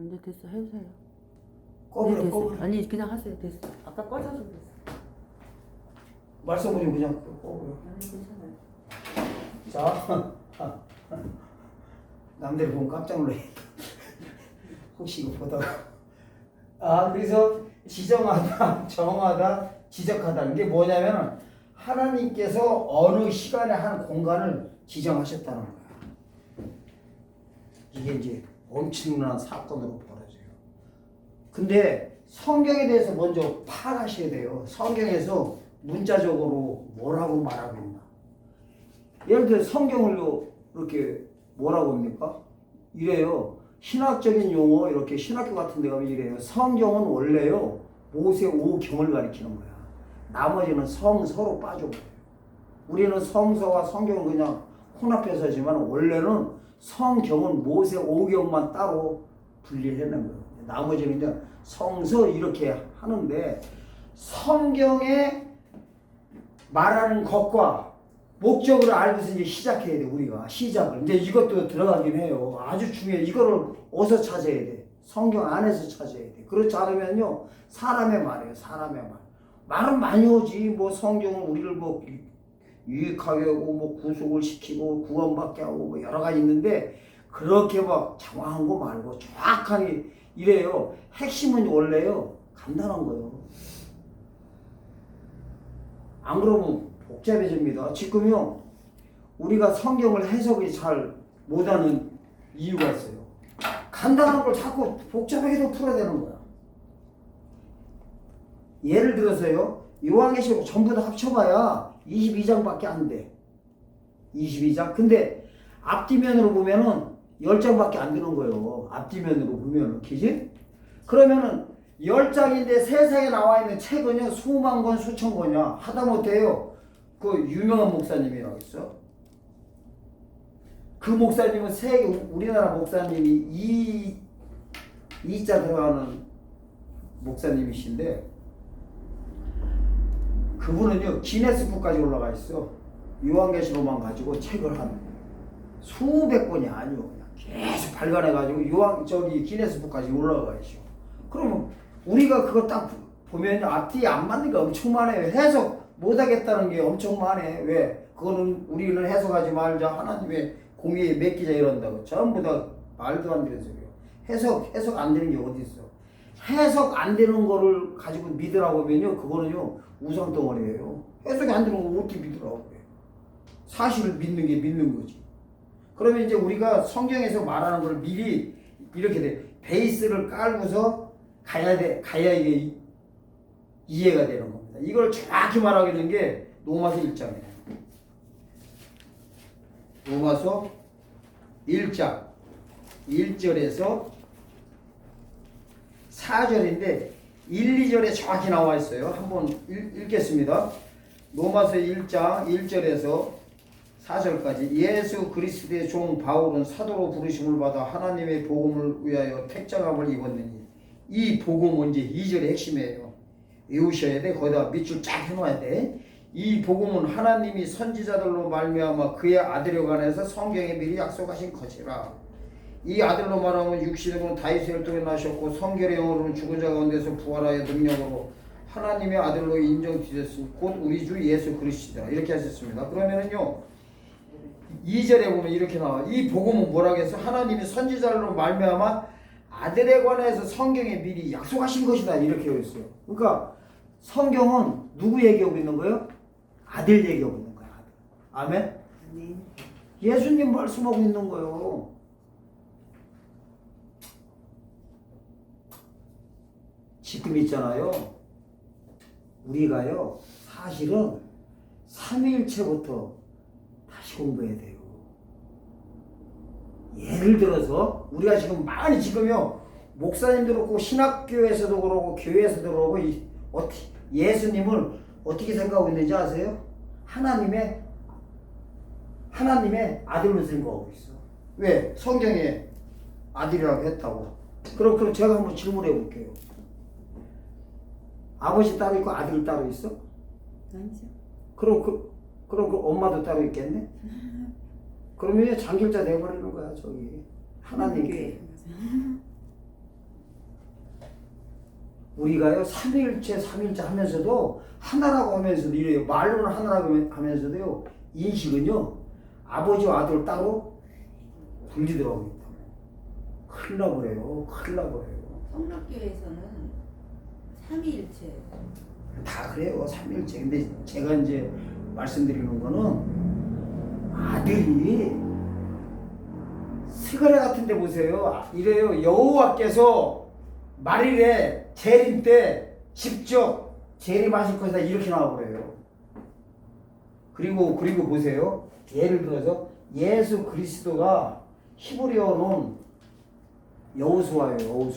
이제 됐어. 해주세요. 꺼버려 됐어. 꺼버려. 아니 그냥 하세요. 됐어. 아까 꺼져서 됐어. 말씀 좀 그냥 꺼버려. 아니 괜찮아요. 자, 남들이 보면 깜짝 놀래. 혹시 이거 보다가. 그래서 지정하다, 정하다, 지적하다. 이게 뭐냐면 하나님께서 어느 시간에 한 공간을 지정하셨다는 거야. 이게 이제 엄청난 사건으로 벌어져요. 근데 성경에 대해서 먼저 파악하셔야 돼요. 성경에서 문자적으로 뭐라고 말하고 있나. 예를 들어 성경을요 이렇게 뭐라고 합니까? 이래요. 신학적인 용어 이렇게 신학교 같은 데 가면 이래요. 성경은 원래요 모세 오경을 가리키는 거야. 나머지는 성서로 빠져버려요. 우리는 성서와 성경은 그냥 혼합해서 하지만 원래는 성경은 모세 오경만 따로 분리해낸 거예요. 나머지는 이제 성서 이렇게 하는데 성경에 말하는 것과 목적을 알고서 이제 시작해야 돼. 우리가 시작을. 근데 이것도 들어가긴 해요. 아주 중요해. 이거를 어디서 찾아야 돼? 성경 안에서 찾아야 돼. 그렇지 않으면요 사람의 말이에요. 사람의 말. 말은 많이 오지. 뭐 성경은 우리를 뭐 유익하게 하고 뭐 구속을 시키고 구원받게 하고 뭐 여러 가지 있는데 그렇게 막 장황한 거 말고 정확하게 이래요. 핵심은 원래요 간단한 거예요. 안 그러면 복잡해집니다. 지금요 우리가 성경을 해석이 잘 못하는 이유가 있어요. 간단한 걸 자꾸 복잡하게도 풀어야 되는 거야. 예를 들어서요 요한계시록 전부 다 합쳐봐야 22장밖에 안 돼. 22장. 근데 앞뒤면으로 보면은 10장밖에 안 되는 거예요. 앞뒤면으로 보면은. 그지? 그러면은 10장인데 세상에 나와 있는 책은요 수만 권 수천 권이야. 하다못해요 그 유명한 목사님이라고 있어. 그 목사님은 세계 우리나라 목사님이 이자 들어가는 목사님이신데 그분은요 기네스북까지 올라가 있어. 요한계시록만 가지고 책을 한 수백 권이 아니요 그냥 계속 발간해 가지고 기네스북까지 올라가 있어. 그러면 우리가 그거 딱 보면 앞뒤 안 맞는 게 엄청 많아요. 해석 못하겠다는 게 엄청 많아. 왜? 그거는 우리는 해석하지 말자. 하나님의 공의에 맡기자 이런다고. 전부 다 말도 안 되는 소리예요. 해석 안 되는 게 어디 있어? 해석 안 되는 거를 가지고 믿으라고 하면요, 그거는요 우상덩어리예요. 해석이 안 되는 거 어떻게 믿으라고 해? 사실을 믿는 게 믿는 거지. 그러면 이제 우리가 성경에서 말하는 걸 미리 이렇게 돼. 베이스를 깔고서 가야 이게 이해가 되는 겁니다. 이걸 정확히 말하겠는 게 로마서 1장이에요. 로마서 1장 1절에서 4절인데 1, 2절에 정확히 나와 있어요. 한번 읽겠습니다. 로마서 1장 1절에서 4절까지. 예수 그리스도의 종 바울은 사도로 부르심을 받아 하나님의 복음을 위하여 택정함을 입었느니 이 복음은 이제 2절의 핵심이에요. 외우셔야 돼. 거기다 밑줄 쫙 해놓아야 돼. 이 복음은 하나님이 선지자들로 말미암아 그의 아들에 관해서 성경에 미리 약속하신 것이라. 이 아들로 말하면 육신으로는 다윗의 혈통에 나셨고 성결의 영으로는 죽은 자 가운데서 부활하여 능력으로 하나님의 아들로 인정되셨으니 곧 우리 주 예수 그리스도라. 이렇게 하셨습니다. 그러면은요 2절에 보면 이렇게 나와. 이 복음은 뭐라고 해서 하나님이 선지자로 말미암아 아들에 관해서 성경에 미리 약속하신 것이다. 이렇게 되어 있어요. 그러니까 성경은 누구 얘기하고 있는 거예요? 아들 얘기하고 있는 거야. 아들. 아멘? 아멘. 예수님 말씀하고 있는 거예요. 지금 있잖아요. 우리가요 사실은 삼위일체부터 다시 공부해야 돼요. 예를 들어서 우리가 지금요 목사님도 그렇고 신학교에서도 그러고 교회에서도 그러고 예수님을 어떻게 생각하고 있는지 아세요? 하나님의 아들로 생각하고 있어. 왜? 성경에 아들이라고 했다고. 그럼 제가 한번 질문해 볼게요. 아버지 따로 있고 아들 따로 있어? 아니죠. 그럼 그 엄마도 따로 있겠네? 그러면 장길자 돼버리는 거야 저기 하나님께. 우리가요 삼위일체 하면서도 하나라고 하면서도 이래요. 말로는 하나라고 하면서도요 인식은요 아버지와 아들 따로 분리더라고요. 큰일 나버려요. 큰일 나버려요. 성락교에서는 삼위일체. 다 그래요. 삼위일체. 근데 제가 이제 말씀드리는 거는 아들이 스가랴 같은 데 보세요. 이래요. 여호와께서 말일에 재림 때 직접 재림하실 것이다 이렇게 나와버려요. 그리고 보세요. 예를 들어서 예수 그리스도가 히브리어는 여호수아예요.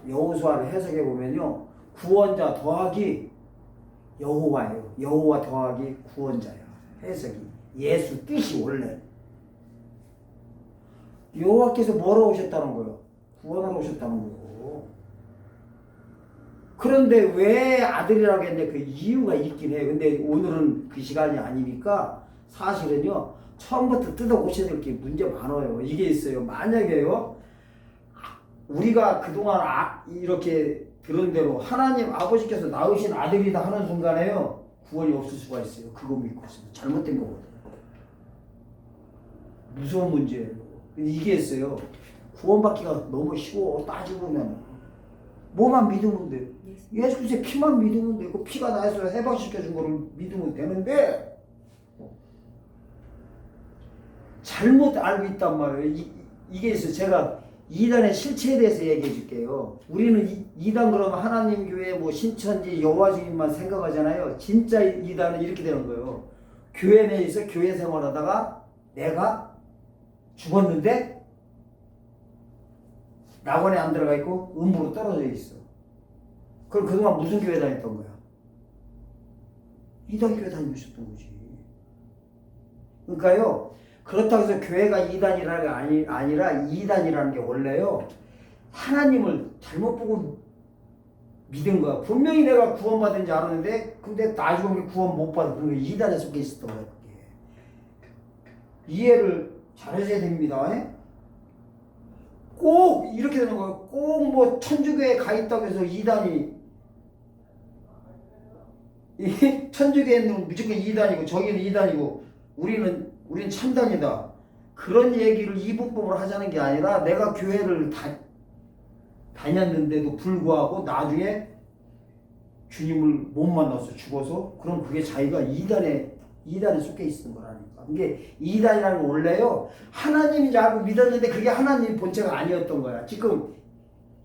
여호수아를 해석해 보면요. 구원자 더하기 여호와예요. 여호와 더하기 구원자야. 해석이. 예수 뜻이 원래. 여호와께서 뭐로 오셨다는 거예요? 구원하러 오셨다는 거고. 그런데 왜 아들이라고 했는데 그 이유가 있긴 해요. 근데 오늘은 그 시간이 아니니까 사실은요. 처음부터 뜯어 고쳐야 될 게 문제 많아요. 이게 있어요. 만약에요. 우리가 그동안 이렇게 들은 대로 하나님 아버지께서 낳으신 아들이다 하는 순간에요. 구원이 없을 수가 있어요. 그거 믿고 있으면. 잘못된 거거든요. 무서운 문제예요. 이게 있어요. 구원받기가 너무 쉬워. 따지고 보면 뭐만 믿으면 돼. 예수 그리스도의 피만 믿으면 돼. 그 피가 나에서 해방시켜준 거를 믿으면 되는데 잘못 알고 있단 말이에요. 이게 있어요. 제가 이단의 실체에 대해서 얘기해 줄게요. 우리는 이단 그러면 하나님 교회 뭐 신천지 여호와 주님만 생각하잖아요. 진짜 이단은 이렇게 되는 거예요. 교회 내에서 교회 생활하다가 내가 죽었는데 낙원에 안 들어가 있고 음부로 떨어져 있어. 그럼 그동안 무슨 교회 다녔던 거야? 이단 교회 다니셨던 거지. 그러니까요. 그렇다고 해서 교회가 이단이라는 게 아니라 이단이라는 게 원래요. 하나님을 잘못 보고 믿은 거야. 분명히 내가 구원받은 줄 알았는데 근데 나중에 구원 못 받아. 그게 이단에 속해 있었던 거야. 그게. 이해를 잘하셔야 됩니다. 꼭 이렇게 되는 거예요. 꼭 뭐 천주교에 가 있다고 해서 이단이 천주교에는 무조건 이단이고 저기는 이단이고 우리는 참단이다. 그런 얘기를 이분법으로 하자는 게 아니라 내가 교회를 다녔는데도 불구하고 나중에 주님을 못 만나서 죽어서 그럼 그게 자기가 이단에 속해 있는 거라니까. 이게 이단이라는 건 원래요. 하나님인 줄 알고 믿었는데 그게 하나님 본체가 아니었던 거야. 지금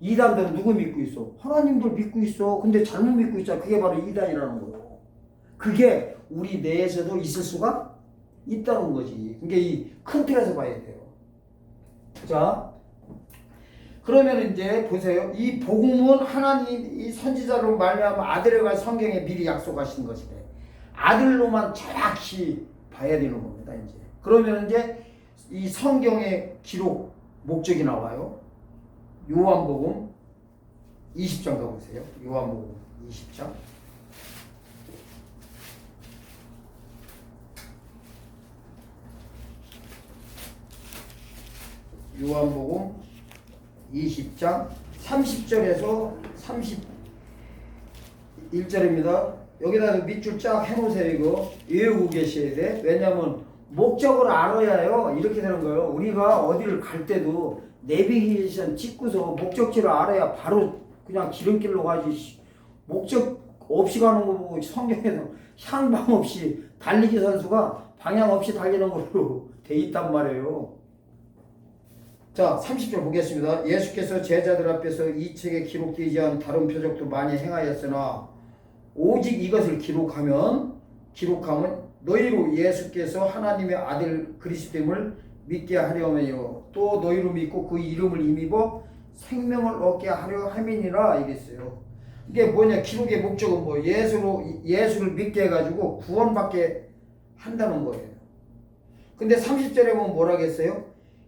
이단들은 누구 믿고 있어? 하나님들 믿고 있어. 근데 잘못 믿고 있잖아. 그게 바로 이단이라는 거예요. 그게 우리 내에서도 있을 수가 있다는 거지. 그게 이 큰 틀에서 봐야 돼요. 자, 그러면 이제 보세요. 이 복음은 하나님 이 선지자로 말미암아 아들에게 성경에 미리 약속하신 것이래. 아들로만 정확히 봐야 되는 겁니다. 이제 그러면 이제 이 성경의 기록 목적이 나와요. 요한복음 20장 가보세요. 요한복음 20장. 요한복음 20장 30절에서 31절입니다. 여기다 밑줄 쫙 해놓으세요. 이거 외우고 계셔야 돼. 왜냐하면 목적을 알아야요. 이렇게 되는 거예요. 우리가 어디를 갈 때도 내비게이션 찍고서 목적지를 알아야 바로 그냥 지름길로 가지. 목적 없이 가는 거 보고 성경에서 향방 없이 달리기 선수가 방향 없이 달리는 걸로 돼 있단 말이에요. 자, 30절 보겠습니다. 예수께서 제자들 앞에서 이 책에 기록되지 않은 다른 표적도 많이 행하였으나 오직 이것을 기록하면 너희로 예수께서 하나님의 아들 그리스도임을 믿게 하려며요. 또 너희로 믿고 그 이름을 힘입어 생명을 얻게 하려 함이니라 이랬어요. 이게 뭐냐? 기록의 목적은 뭐 예수를 믿게 해가지고 구원받게 한다는 거예요. 근데 30절에 보면 뭐라고 했어요?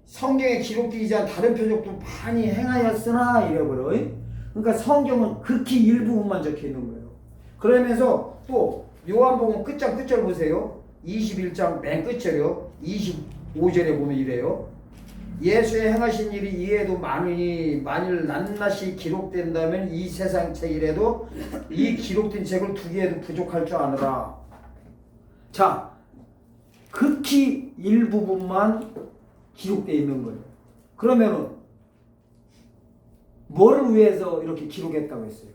성경에 기록되지 않은 다른 표적도 많이 행하였으나 이래버려. 그러니까 성경은 극히 일부분만 적혀 있는 거예요. 그러면서 또 요한복음 끝절 보세요. 21장 맨 끝절이요. 25절에 보면 이래요. 예수의 행하신 일이 이에도 많으니 만일 낱낱이 기록된다면 이 세상 책이라도 이 기록된 책을 두기에도 부족할 줄 아느라. 자, 극히 일부분만 기록되어 있는 거예요. 그러면은 뭐를 위해서 이렇게 기록했다고 했어요?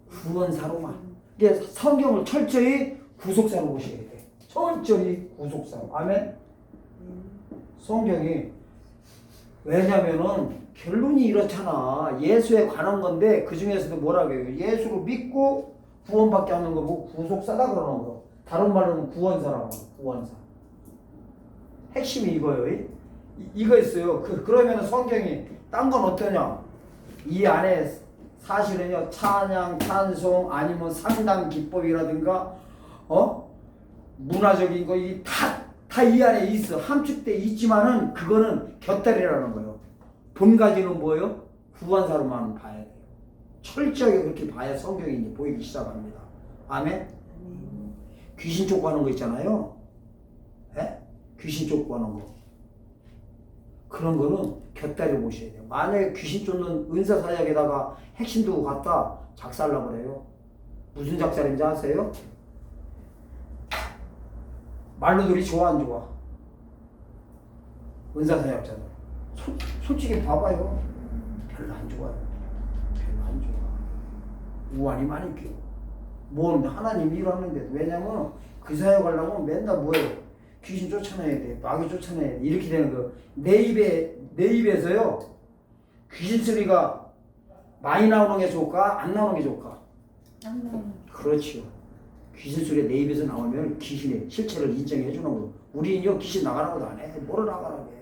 구원사로만. 이게 성경을 철저히 구속사로 보셔야 돼. 철저히 구속사로. 아멘. 성경이 왜냐면은 결론이 이렇잖아. 예수에 관한 건데 그 중에서도 뭐라고 해요? 예수를 믿고 구원받게 하는 거고 구속사다 그러는 거. 다른 말로는 구원사라고. 구원사. 핵심이 이거예요. 이거 있어요. 그러면 성경이 딴 건 어떠냐? 이 안에 사실은요, 찬양, 찬송, 아니면 상담 기법이라든가, 문화적인 거, 다 이 안에 있어. 함축돼 있지만은, 그거는 곁다리라는 거예요. 본가지는 뭐예요? 구원사로만 봐야 돼요. 철저하게 그렇게 봐야 성경이 이제 보이기 시작합니다. 아멘? 귀신 쫓고하는 거 있잖아요. 에? 귀신 쫓고하는 거. 그런 거는 곁다리 보셔야 돼요. 만약에 귀신 쫓는 은사사역에다가 핵심 두고 갖다 작살나고 그래요. 무슨 작살인지 아세요? 말로들이 좋아 안 좋아? 은사사역자들. 솔직히 봐봐요. 별로 안 좋아요. 별로 안 좋아. 우환이 많이 껴. 뭔 하나님 일하는데. 왜냐면 그 사역하려면 맨날 뭐예요? 귀신 쫓아내야 돼. 마귀 쫓아내야 돼. 이렇게 되는 거. 내 입에서요. 귀신 소리가 많이 나오는 게 좋을까? 안 나오는 게 좋을까? 안 나오는. 그렇지요. 귀신 소리가 내 입에서 나오면 귀신의 실체를 인정해 주는 거. 우리는요, 귀신 나가라고도 안 해. 뭐를 나가라고 해.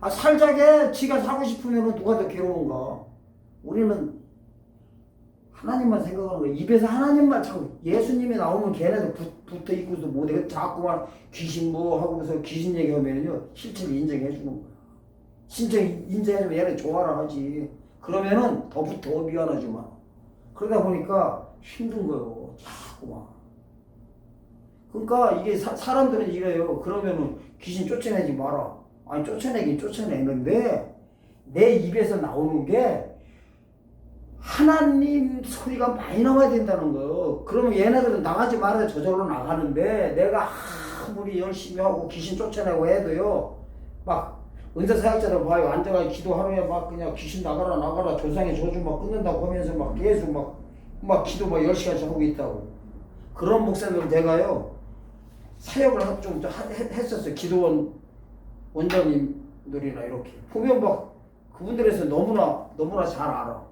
아, 살자게 지가 사고 싶으면 누가 더 괴로운가? 우리는 하나님만 생각하는 거야. 입에서 하나님만 자꾸 예수님이 나오면 걔네들 붙어 있고서 못해. 자꾸만 귀신 뭐 하고서 귀신 얘기하면요 실체를 인정해 주는 거야. 실체 인정해주면 얘네 좋아라 하지. 그러면은 더 미안하지만. 그러다 보니까 힘든 거예요. 자꾸만. 그러니까 이게 사람들은 이래요. 그러면은 귀신 쫓아내지 마라. 아니 쫓아내긴 쫓아내는데 내 입에서 나오는 게 하나님 소리가 많이 나와야 된다는 거예요. 그러면 얘네들은 나가지 말아야 저절로 나가는데 내가 아무리 열심히 하고 귀신 쫓아내고 해도요. 막 은사사역자들 봐요. 앉아가지고 기도하루에 막 그냥 귀신 나가라 조상의 저주 막 끊는다고 하면서 막 계속 막 기도 막 10시간씩 하고 있다고. 그런 목사님들 제가요. 사역을 좀 했었어요. 기도원 원장님들이나 이렇게. 보면 막 그분들에서 너무나 잘 알아.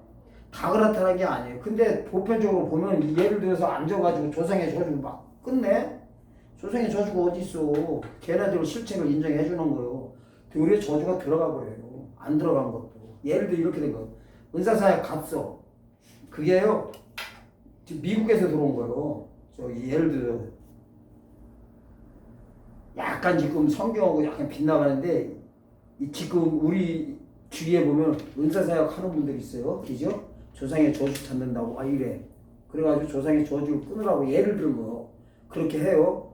다 그렇다는 게 아니에요. 근데 보편적으로 보면 예를 들어서 앉아가지고 조상의 저주 막 끝내? 조상의 저주가 어디 있어? 걔네들 실체를 인정해 주는 거예요. 우리의 저주가 들어가 버려요. 안 들어간 것도. 예를 들어 이렇게 된 거. 은사사역 갔어. 그게요. 지금 미국에서 들어온 거예요. 저기 예를 들어 약간 지금 성경하고 약간 빗나가는데 지금 우리 주위에 보면 은사사역 하는 분들 있어요. 그죠? 조상의 저주 찾는다고 이래. 그래가지고 조상의 저주를 끊으라고 예를 들은 거예요. 그렇게 해요.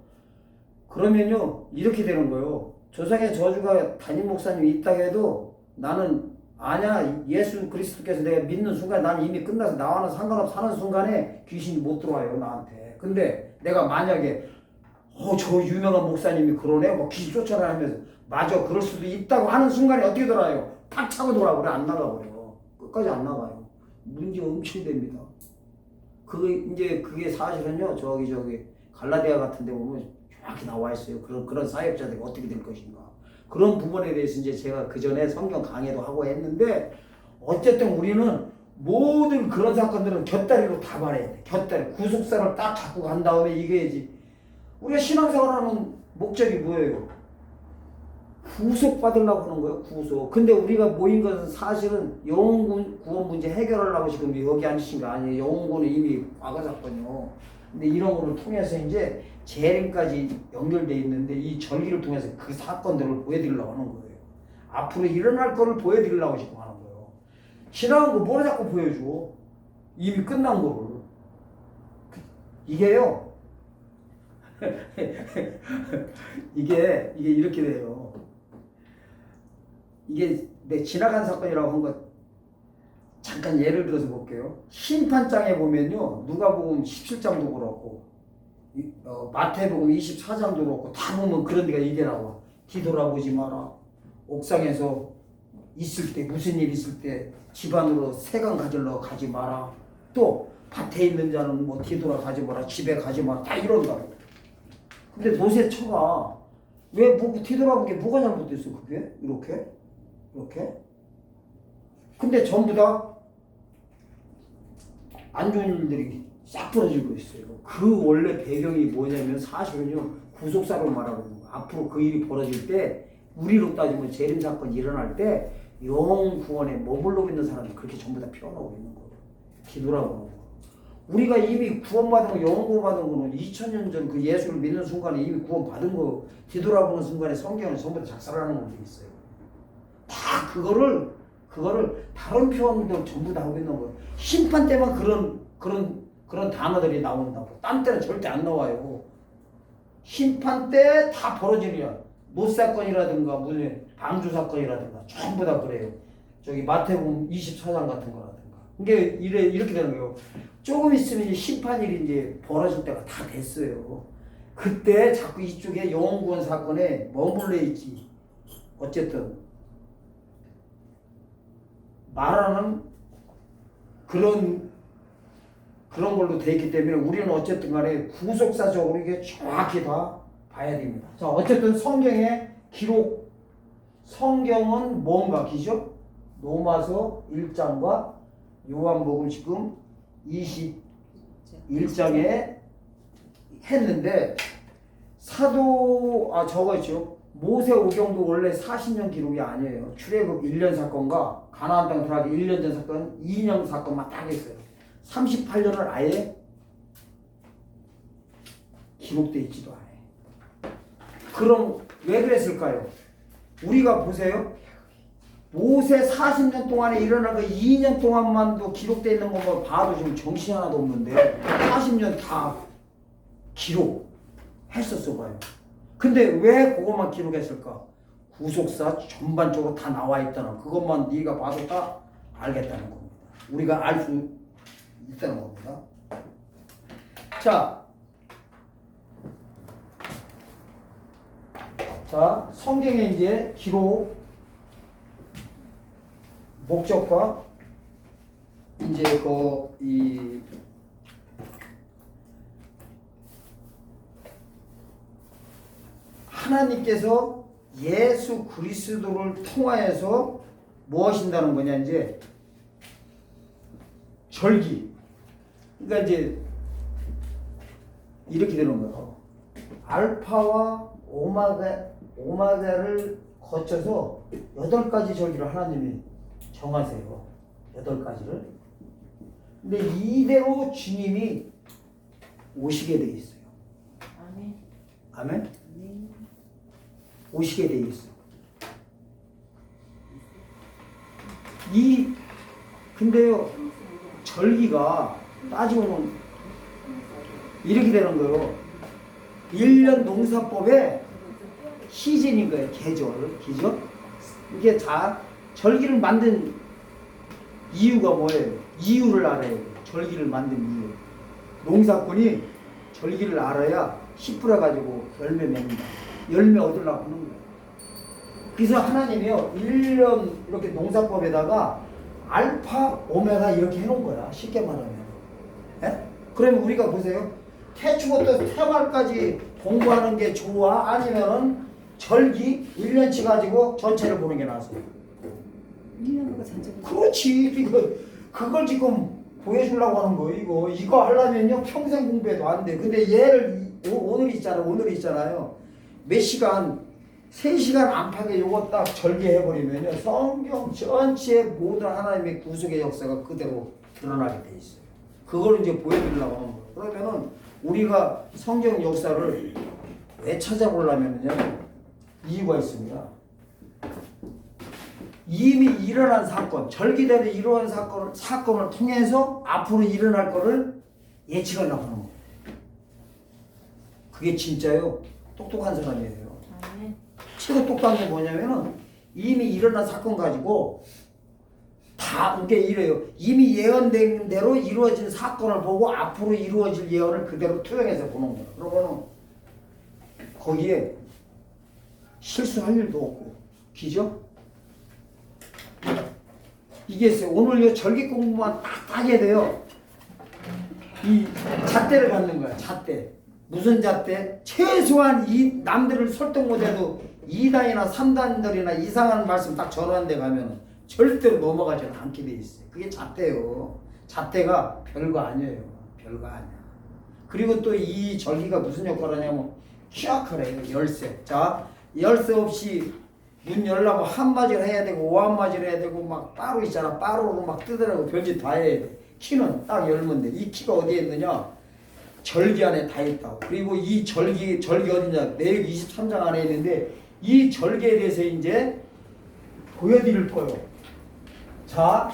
그러면요 이렇게 되는 거예요. 조상의 저주가 담임 목사님이 있다고 해도 나는 아냐 예수 그리스도께서 내가 믿는 순간 나는 이미 끝나서 나와는 상관없이 사는 순간에 귀신이 못 들어와요 나한테. 근데 내가 만약에 저 유명한 목사님이 그러네 뭐 귀신 쫓아라 하면서 맞아 그럴 수도 있다고 하는 순간에 어떻게 돌아요? 팍 차고 돌아버려. 안 나가버려. 끝까지 안 나가요. 문제 엄청 됩니다. 그게 사실은요 저기 갈라디아 같은 데 보면 정확히 나와 있어요. 그런 사역자들이 어떻게 될 것인가. 그런 부분에 대해서 이제 제가 그 전에 성경 강의도 하고 했는데 어쨌든 우리는 모든 그런 사건들은 곁다리로 다 말해야 돼. 곁다리. 구속사를 딱 잡고 간 다음에 이겨야지. 우리가 신앙생활하는 목적이 뭐예요? 구속받으려고 하는 거예요. 구속. 근데 우리가 모인 것은 사실은 영혼 구원 문제 해결하려고 지금 여기 앉으신 거 아니에요. 영혼 구원은 이미 과거 사건이요. 근데 이런 거를 통해서 이제 재림까지 연결돼 있는데 이 절기를 통해서 그 사건들을 보여드리려고 하는 거예요. 앞으로 일어날 거를 보여드리려고 지금 하는 거예요. 지나간 거 뭐라 자꾸 보여줘. 이미 끝난 거를. 이게요. 이게 이렇게 돼요. 이게 내 지나간 사건이라고 한 것 잠깐 예를 들어서 볼게요. 심판장에 보면요. 누가복음 17장도 그렇고 마태복음 24장도 그렇고 다 보면 그런 데가 이게 나와. 뒤돌아보지 마라. 옥상에서 있을 때 무슨 일 있을 때 집안으로 세간 가지러 가지 마라. 또 밭에 있는 자는 뭐 뒤돌아가지 마라. 집에 가지 마라. 다 이런다고. 근데 노새 쳐봐. 왜 뒤돌아보게 뭐가 잘못됐어 그게? 이렇게? 근데 전부 다 안 좋은 일들이 싹 벌어지고 있어요. 그 원래 배경이 뭐냐면 사실은요. 구속사로 말하거든요. 앞으로 그 일이 벌어질 때 우리로 따지면 재림 사건이 일어날 때 영혼 구원에 머물러 있는 사람이 그렇게 전부 다 표현하고 있는 거예요. 뒤돌아보는 거. 우리가 이미 구원받은 거, 영혼 구원받은 거는 2000년 전 그 예수를 믿는 순간에 이미 구원받은 거 뒤돌아보는 순간에 성경은 전부 다 작살하는 것도 있어요. 다 그거를 다른 표현도 전부 다 하고 있는 거예요. 심판 때만 그런 단어들이 나온다고. 딴 때는 절대 안 나와요. 심판 때 다 벌어지냐. 노 사건이라든가 무슨 방주 사건이라든가 전부 다 그래요. 저기 마태복음 24장 같은 거라든가. 이게 이렇게 되는 거예요. 조금 있으면 이제 심판일이 이제 벌어질 때가 다 됐어요. 그때 자꾸 이쪽에 영혼구원 사건에 머물러 있지. 어쨌든 말하는 그런 걸로 돼 있기 때문에 우리는 어쨌든 간에 구속사적으로 이게 정확히 다 봐야 됩니다. 자, 어쨌든 성경의 기록, 성경은 뭔가 기죠? 로마서 1장과 요한복음 지금 21장에 했는데 저거 있죠. 모세 오경도 원래 40년 기록이 아니에요. 출애굽 1년 사건과 가나안 땅 들어가기 1년 전 사건, 2년 사건만 딱 했어요. 38년을 아예 기록돼 있지도 않아요. 그럼 왜 그랬을까요? 우리가 보세요. 모세 40년 동안에 일어난 거 2년 동안만도 기록되어 있는 것만 봐도 지금 정신이 하나도 없는데 40년 다 기록했었어 봐요. 근데 왜 그것만 기록했을까? 구속사 전반적으로 다 나와 있다는 그것만 네가 봐도 다 알겠다는 겁니다. 우리가 알 수 있다는 겁니다. 자, 성경의 이제 기록 목적과 이제 하나님께서 예수 그리스도를 통하여서 뭐 하신다는 거냐 이제 절기. 그러니까 이제 이렇게 되는 거예요. 알파와 오마가를 거쳐서 8가지 절기를 하나님이 정하세요. 8가지를. 근데 이대로 주님이 오시게 돼 있어요. 아멘. 아멘? 오시게 돼 있어요. 근데요, 절기가 따지고 보면 이렇게 되는 거예요. 1년 농사법에 시즌인 거예요. 계절. 이게 다 절기를 만든 이유가 뭐예요? 이유를 알아야 돼요. 절기를 만든 이유. 농사꾼이 절기를 알아야 씨 뿌려가지고 열매 맺는다. 열매 얻으려고 하는 거예요. 그래서 하나님이요 1년 이렇게 농사법에다가 알파 오메가 이렇게 해놓은 거야. 쉽게 말하면. 예? 그러면 우리가 보세요. 태초부터 태말까지 공부하는 게 좋아? 아니면은 절기 1년치 가지고 전체를 보는 게 나았어요? 1년보다 전체. 그렇지. 그걸 지금 보여주려고 하는 거예요. 이거 하려면요 평생 공부해도 안 돼. 근데 얘를 오늘 있잖아요. 몇 시간 3시간 안팎에 요거 딱 절개해버리면요 성경 전체의 모든 하나님의 구속의 역사가 그대로 드러나게 돼 있어요. 그걸 이제 보여드리려고 하는 거예요. 그러면은 우리가 성경 역사를 왜 찾아보려면요 이유가 있습니다. 이미 일어난 사건, 절기대로 일어난 사건을 통해서 앞으로 일어날 거를 예측하려고 하는 거예요. 그게 진짜요 똑똑한 사람이에요. 최고 똑똑한 게 뭐냐면은 이미 일어난 사건 가지고 다 그게 이래요. 이미 예언된 대로 이루어진 사건을 보고 앞으로 이루어질 예언을 그대로 투영해서 보는 거야. 그러면은 거기에 실수할 일도 없고, 기죠? 이게 있어요. 오늘 요 절기 공부만 딱 하게 돼요. 이 잣대를 갖는 거야. 잣대. 무슨 잣대? 최소한 이 남들을 설득 못해도 2단이나 3단들이나 이상한 말씀 딱 전하는 데 가면 절대로 넘어가지는 않게 돼 있어요. 그게 잣대요. 잣대가 별거 아니에요. 별거 아니야. 그리고 또 이 절기가 무슨 역할을 하냐면 키역할해요. 열쇠. 자, 열쇠 없이 문 열려고 한마디를 해야 되고 오한마디를 해야 되고 막 빠로 있잖아. 빠로로 막 뜯으라고 별짓 다 해야 돼. 키는 딱 열면 돼. 이 키가 어디에 있느냐? 절기 안에 다 있다고. 그리고 이 절기 어디냐? 내역 23장 안에 있는데 이 절기에 대해서 이제 보여드릴 거예요. 자,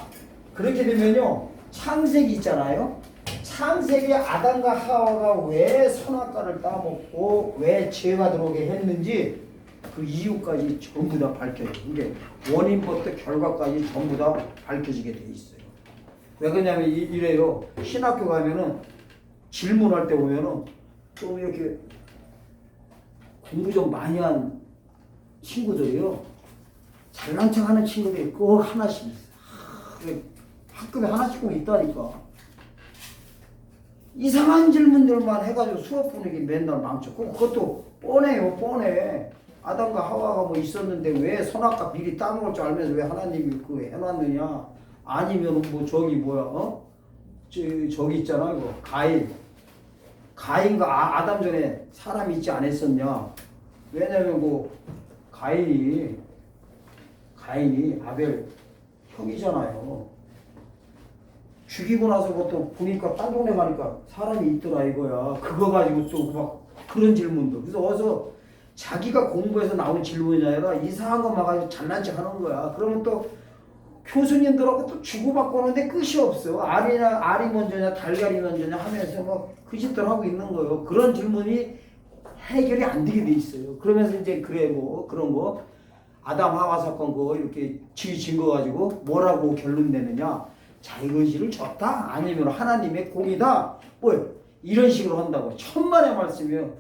그렇게 되면요. 창세기 있잖아요. 창세기 아담과 하와가 왜 선악과를 따먹고 왜 죄가 들어오게 했는지 그 이유까지 전부 다 밝혀요. 이게 원인부터 결과까지 전부 다 밝혀지게 돼 있어요. 왜 그러냐면 이래요. 신학교 가면은 질문할 때 보면은 좀 이렇게 공부 좀 많이 한 친구들이요. 잘난 척 하는 친구들이 꼭 하나씩 있어요. 학급에 하나씩 꼭 있다니까. 이상한 질문들만 해가지고 수업 분위기 맨날 망쳤고 그것도 뻔해요. 뻔해. 아담과 하와가 뭐 있었는데 왜 선악과 미리 따먹을 줄 알면서 왜 하나님이 그거 해놨느냐. 아니면 뭐 저기 뭐야 저기 있잖아 이거 가인과 아담 전에 사람이 있지 않았었냐. 왜냐면 뭐 가인이 아벨 형이잖아요. 죽이고 나서 또 보니까 딴 동네 가니까 사람이 있더라 이거야. 그거 가지고 또 막 그런 질문도. 그래서 어서 자기가 공부해서 나온 질문이 아니라 이상한 것만 가지고 잘난 척 하는 거야. 그러면 또 교수님들하고 또 주고받고 하는데 끝이 없어. 알이 먼저냐 달걀이 먼저냐 하면서 막 그 짓들 하고 있는 거예요. 그런 질문이 해결이 안 되게 돼 있어요. 그러면서 이제 그래 뭐 그런 거 아담 하와 사건 그거 이렇게 지은 거 가지고 뭐라고 결론 내느냐. 자기의지를 줬다? 아니면 하나님의 공이다? 뭐 이런 식으로 한다고. 천만의 말씀이요.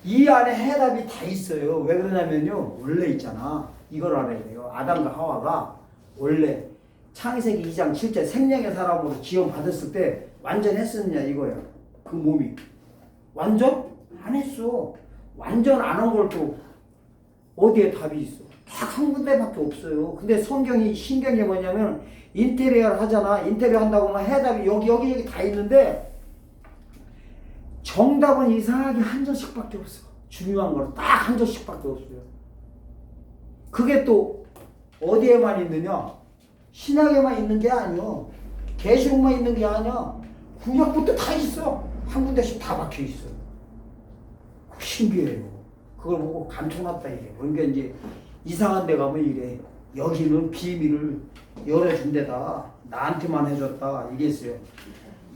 이 안에 해답이 다 있어요. 왜 그러냐면요. 원래 있잖아. 이걸 알아야 돼요. 아담과 하와가 원래 창세기 2장 7절 생명의 사람으로 지원받았을 때 완전 했었냐 이거야. 그 몸이. 완전? 안 했어. 완전 안 한 걸 또 어디에 답이 있어. 딱 한 군데밖에 없어요. 근데 성경이 신경이 뭐냐면 인테리어를 하잖아. 인테리어 한다고 하면 해답이 여기 다 있는데 정답은 이상하게 한 절씩밖에 없어. 중요한 건 딱 한 절씩밖에 없어요. 그게 또 어디에만 있느냐? 신약에만 있는 게 아니요. 계시록만 있는 게 아니야. 구약부터 다 있어. 한 군데씩 다 박혀 있어. 신기해요. 그걸 보고 감탄났다 이게. 그러니까 이제 이상한 데 가면 이래. 여기는 비밀을 열어준 데다. 나한테만 해줬다. 이랬어요.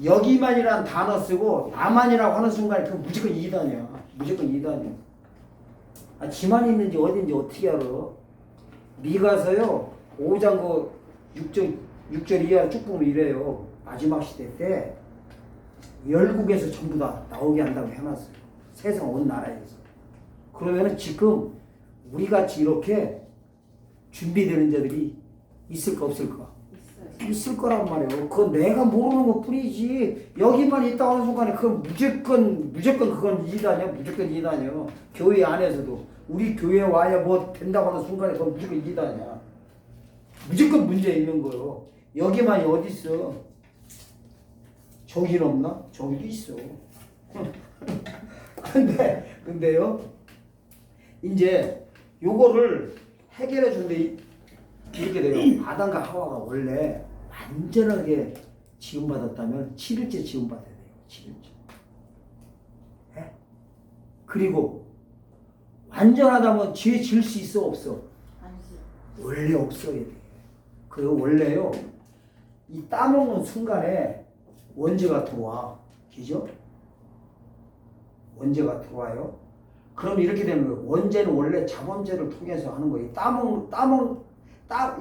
여기만이란 단어 쓰고 나만이라고 하는 순간에 그 무조건 이단이야. 무조건 이단이야. 아, 지만 있는지 어딘지 어떻게 알아? 미가서요. 5장 그 6절 이하 쭉 보면 이래요. 마지막 시대 때 열국에서 전부 다 나오게 한다고 해놨어요. 세상 온 나라에서. 그러면은 지금 우리같이 이렇게 준비되는 자들이 있을까 없을까? 있을 거란 말이에요. 그건 내가 모르는 것 뿐이지. 여기만 있다 하는 순간에 그건 무조건 그건 이단이야. 무조건 이단이야. 교회 안에서도 우리 교회 와야 뭐 된다고 하는 순간에 그건 무조건 이단이야. 무조건 문제 있는 거예요. 여기만이 어디 있어? 저기는 없나? 저기도 있어. 근데요. 이제 요거를 해결해 준데 이렇게 돼요. 아담과 하와가 원래 완전하게 지음받았다면 7일째 지음받아야 돼요. 7일째. 네? 그리고 완전하다면 죄 지을 수 있어 없어? 원래 없어야 돼. 그리고 원래요. 이 따먹는 순간에 원죄가 들어와. 그죠? 원죄가 들어와요. 그럼 이렇게 되는 거예요. 원죄는 원래 자본죄를 통해서 하는 거예요.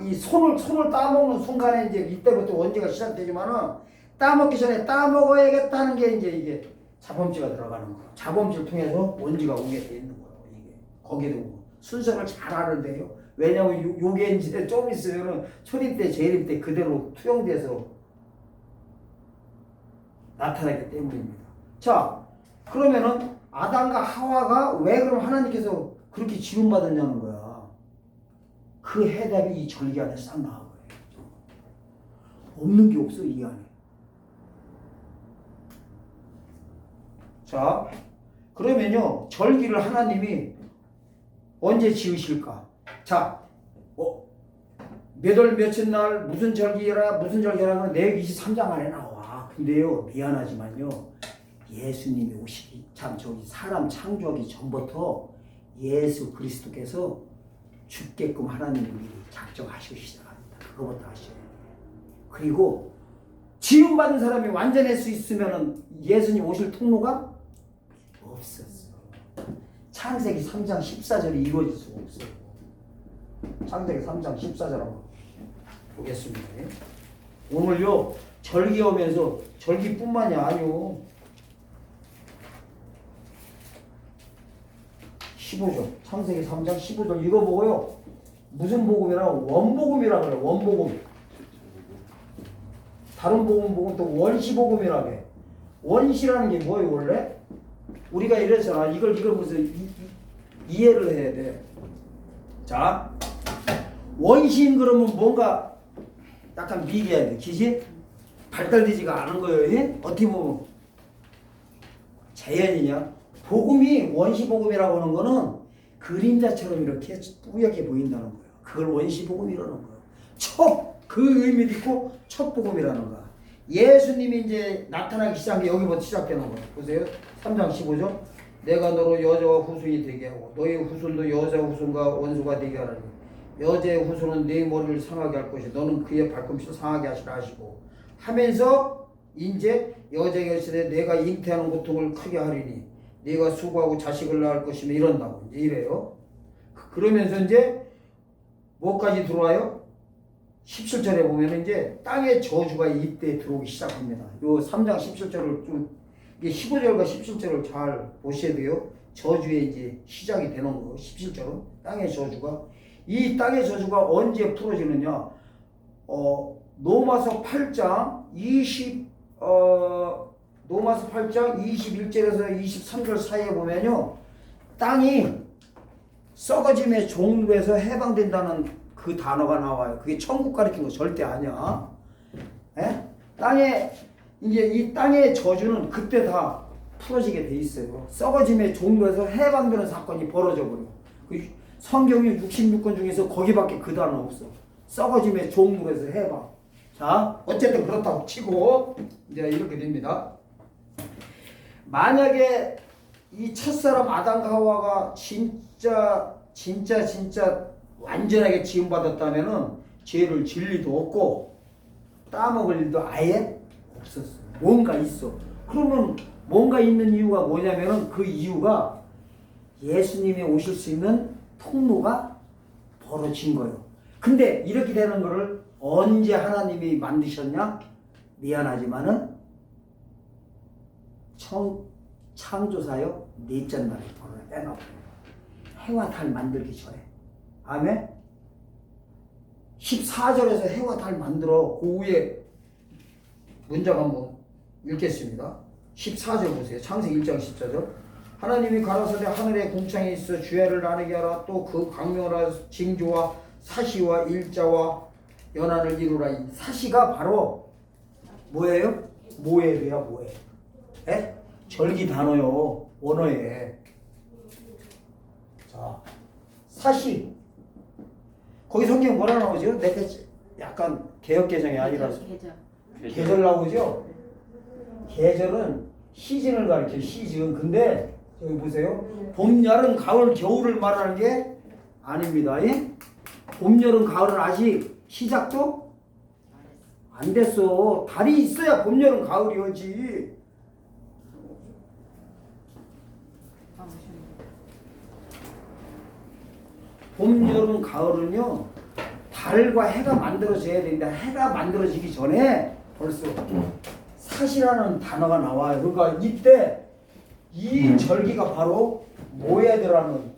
이 손을 따먹는 순간에 이제 이때부터 원죄가 시작되지만은 따먹기 전에 따먹어야겠다는 게 이제 이게 자범죄가 들어가는 거예요. 자범죄를 통해서 원죄가 오게 돼 있는 거예요. 이게 거기도 순서를 잘 알아야 요 왜냐면 요게 이제 좀 있으면은 초림 때, 재림 때 그대로 투영돼서 나타나기 때문입니다. 자, 그러면은 아담과 하와가 왜 그럼 하나님께서 그렇게 지음받았냐는 거야. 그 해답이 이 절기 안에 싹 나온 거예요. 없는 게 없어, 이 안에. 자, 그러면요, 절기를 하나님이 언제 지으실까? 자, 몇 월 며칠 날 무슨 절기라는 내역 23장 안에 나와. 근데요, 미안하지만요, 예수님이 오시기 참 사람 창조하기 전부터 예수 그리스도께서 죽게끔 하나님이 미리 작정하시고 시작합니다. 그거부터 하셔야 돼요. 그리고 지음받은 사람이 완전할 수 있으면 예수님 오실 통로가 없었어. 창세기 3장 14절이 이루어질 수가 없어요. 창세기 3장 14절 한번 보겠습니다. 오늘요 절기 오면서 절기뿐만이 아니요 15절 창세기 3장 15절 이거 보고요 무슨 복음이라고 원복음이라 그래요. 원복음. 다른 복음 또 원시복음이라고 해. 원시라는 게 뭐예요 원래? 우리가 이랬잖아. 이걸 무슨 이해를 해야 돼. 자, 원시인 그러면 뭔가 약간 미개해야 돼. 기지? 발달되지가 않은 거예요. 예? 어떻게 보면 자연이냐? 복음이 원시복음이라고 하는 거는 그림자처럼 이렇게 뿌옇게 보인다는 거예요. 그걸 원시복음이라는 거예요. 그 의미도 있고 첫 복음이라는 거야. 예수님이 이제 나타나기 시작한 게 여기부터 시작되는 거예요. 보세요. 3장 15절. 내가 너로 여자와 후손이 되게 하고 너의 후손도 여자 후손과 원수가 되게 하라니 여자의 후손은 네 머리를 상하게 할 것이 너는 그의 발꿈치를 상하게 하시라 하시고 하면서 이제 여자에게 이르시되 내가 잉태하는 고통을 크게 하리니 네가 수고하고 자식을 낳을 것이며 이런다고 이제 이래요. 그러면서 이제 뭐까지 들어와요? 17절에 보면 이제 땅의 저주가 이때 들어오기 시작합니다. 요 3장 17절을 좀 이게 15절과 17절을 잘 보셔야 돼요. 저주의 이제 시작이 되는 거. 17절은 땅의 저주가 이 땅의 저주가 언제 풀어지느냐? 로마서 8장 21절에서 23절 사이에 보면요. 땅이 썩어짐의 종류에서 해방된다는 그 단어가 나와요. 그게 천국 가리킨 거 절대 아니야. 에? 이제 이 땅의 저주는 그때 다 풀어지게 돼 있어요. 썩어짐의 종류에서 해방되는 사건이 벌어져 버려. 그 성경의 66권 중에서 거기밖에 그 단어 없어. 썩어짐의 종류에서 해방. 자, 어쨌든 그렇다고 치고 이제 이렇게 됩니다. 만약에 이 첫사람 아담과 하와가 진짜 완전하게 지음받았다면은 죄를 질 리도 없고 따먹을 일도 아예 없었어. 뭔가 있어. 그러면 뭔가 있는 이유가 뭐냐면은 그 이유가 예수님이 오실 수 있는 통로가 벌어진 거예요. 근데 이렇게 되는 거를 언제 하나님이 만드셨냐? 미안하지만은 창조사요 넷째 날에 빼놓고 해와 달 만들기 전에. 아멘. 14절에서 해와 달 만들어 그 위에 문장 한번 읽겠습니다. 14절 보세요. 창세기 1장 14절. 하나님이 가라사대 하늘에 궁창이 있어 주야를 나누게 하라. 또 그 광명하라. 징조와 사시와 일자와 연한을 이루라. 이 사시가 바로 뭐예요? 모해야 모해. 에? 절기 단어요. 원어에. 자, 사시. 거기 성경 뭐라 나오죠? 내가 약간 개혁개정이 아니라서. 계절 나오죠? 계절은 시즌을 가리켜요. 시즌. 근데 여기 보세요. 봄, 여름, 가을, 겨울을 말하는 게 아닙니다. 예? 봄, 여름, 가을은 아직 시작도 안 됐어. 달이 있어야 봄, 여름, 가을이 오지. 봄, 여름, 가을은요 달과 해가 만들어져야 된다. 해가 만들어지기 전에 벌써 사시라는 단어가 나와요. 그러니까 이때 이 절기가 바로 모해드라는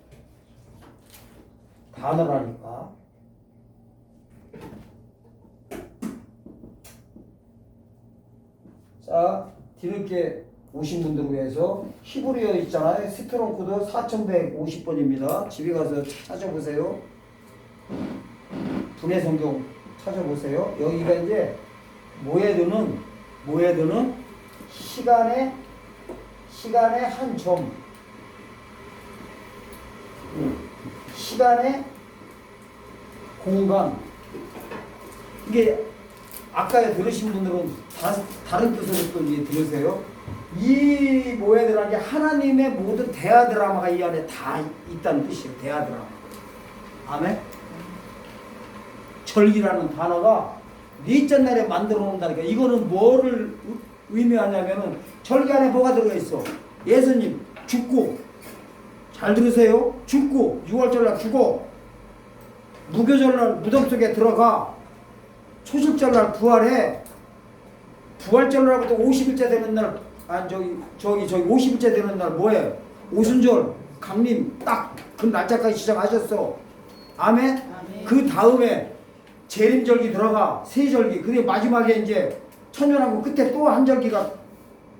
단어라니까. 자, 뒤늦게 오신 분들을 위해서 히브리어 있잖아요. 스트롱 코드 4150번입니다. 집에 가서 찾아보세요. 분해 성경 찾아보세요. 여기가 이제 모해드는 시간의 한 점, 시간의 공간. 이게 아까 들으신 분들은 다른 뜻으로 또 이제 들으세요. 이 모해드라는 게 하나님의 모든 대화 드라마가 이 안에 다 있다는 뜻이에요. 대화 드라마. 아멘. 절기라는 단어가 넷째 날에 만들어 놓는다니까. 이거는 뭐를 의미하냐면은 절기 안에 뭐가 들어가 있어? 예수님 죽고, 잘 들으세요. 죽고 6월절날 죽어, 무교절날 무덤 속에 들어가, 초실절날 부활해, 부활절날부터 50일째 되는 날, 아니 저기 50일째 되는 날 뭐해? 오순절 강림 딱 그 날짜까지 시작하셨어. 아멘. 아멘. 그 다음에 재림절기 들어가, 세절기. 근데 마지막에 이제 천년왕국 끝에 또 한 절기가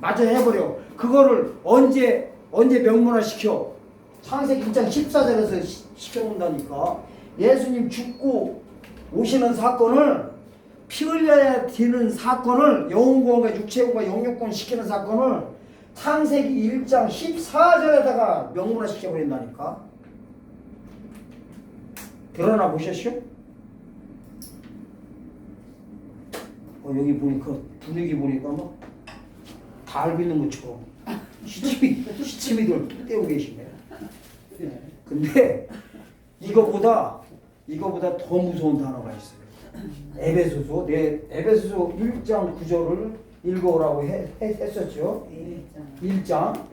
마저 해버려. 그거를 언제 명문화 시켜? 창세기 1장 14절에서 시켜본다니까. 예수님 죽고 오시는 사건을, 피 흘려야 되는 사건을, 영혼구원과 육체구원과 영육구원 시키는 사건을 창세기 1장 14절에다가 명문화 시켜버린다니까. 드러나 보셨죠? 여기 보니까 분위기 보니까 막 다 알고 있는 것처럼 시치미들 떼고 계시네. 근데 이거보다 더 무서운 단어가 있어요. 에베소서. 에베소서 1장 9절을 읽어오라고 했었죠. 1장.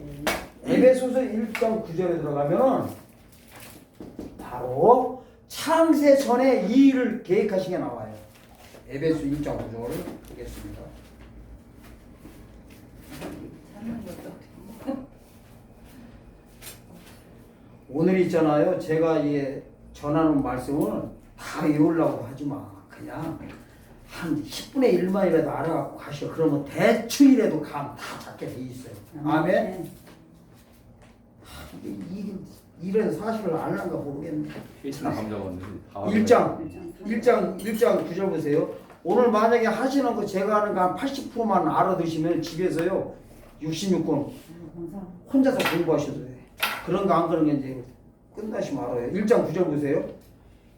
에베소서 1장 9절에 들어가면 바로 창세 전에 이 일을 계획하신 게 나와요. 에베소 1장 9절을 보겠습니다. 오늘 있잖아요. 제가 전하는 말씀을 다 외우려고 하지 마. 그냥 한 10분의 1만이라도 알아갖고 가셔. 그러면 대충이라도 감 다 잡게 돼 있어요. 아멘. 이런 사실을 알란가 모르겠네. 필수나 감정은 1장 9절 보세요. 오늘 만약에 하시는 거 제가 하는 거 한 80%만 알아두시면 집에서요 66권 혼자서 공부하셔도 돼. 그런 거 안 그런 게 이제 끝나시면 알아요. 1장 9절 보세요.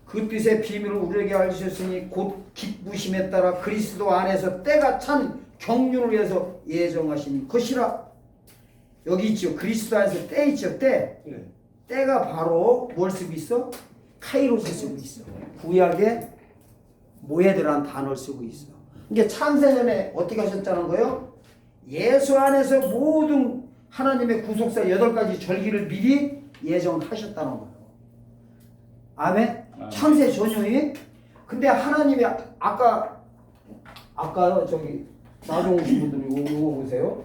그 뜻의 비밀을 우리에게 알려주셨으니 곧 기쁘심에 따라 그리스도 안에서 때가 찬 경륜을 위해서 예정하신 것이라. 여기 있죠. 그리스도 안에서 때 있죠. 때. 네. 때가 바로 뭘 쓰고 있어? 카이로스 쓰고 있어. 구약에 모해드라는 단어를 쓰고 있어. 이게 창세전에 어떻게 하셨다는 거예요? 예수 안에서 모든 하나님의 구속사 8가지 절기를 미리 예정하셨다는 거예요. 아멘? 창세 전형이. 근데 하나님이 아까요 저기 나중 오신 분들이 이거 보세요.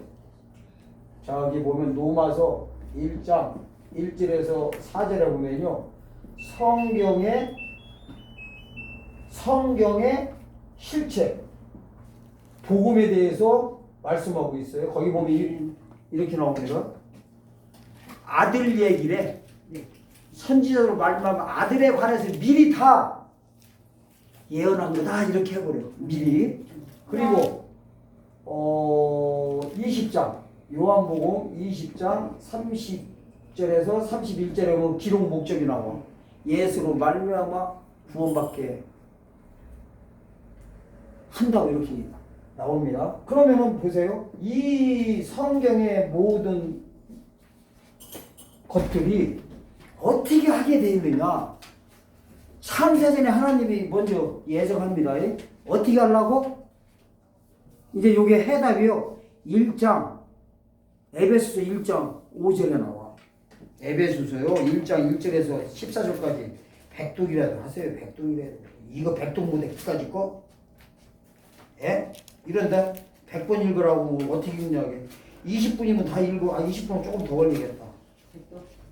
저기 보면 로마서 1장 1절에서 4절에 보면요 성경의 실체 복음에 대해서 말씀하고 있어요. 거기 보면 이렇게 나옵니다. 아들 얘기래. 선지자로 말하면 아들에 관해서 미리 다 예언한 거다 이렇게 해버려. 미리. 그리고 20장 요한복음 20장 30절에서 31절에 보면 기록 목적이 나와. 예수로 말미암아 구원받게 한다고 이렇게 나옵니다. 그러면은 보세요. 이 성경의 모든 것들이 어떻게 하게 되어 있느냐. 창세전에 하나님이 먼저 예정합니다. 어떻게 하려고? 이제 요게 해답이요. 1장 에베소서 1장 5절에 나와. 에베소서요 1장 1절에서 14절까지 백독이라도 하세요. 백독이라도. 이거 백독 못해 끝까지 거? 예? 이런다. 100번 읽으라고 어떻게 읽냐. 20분이면 다 읽어. 20분은 조금 더 걸리겠다.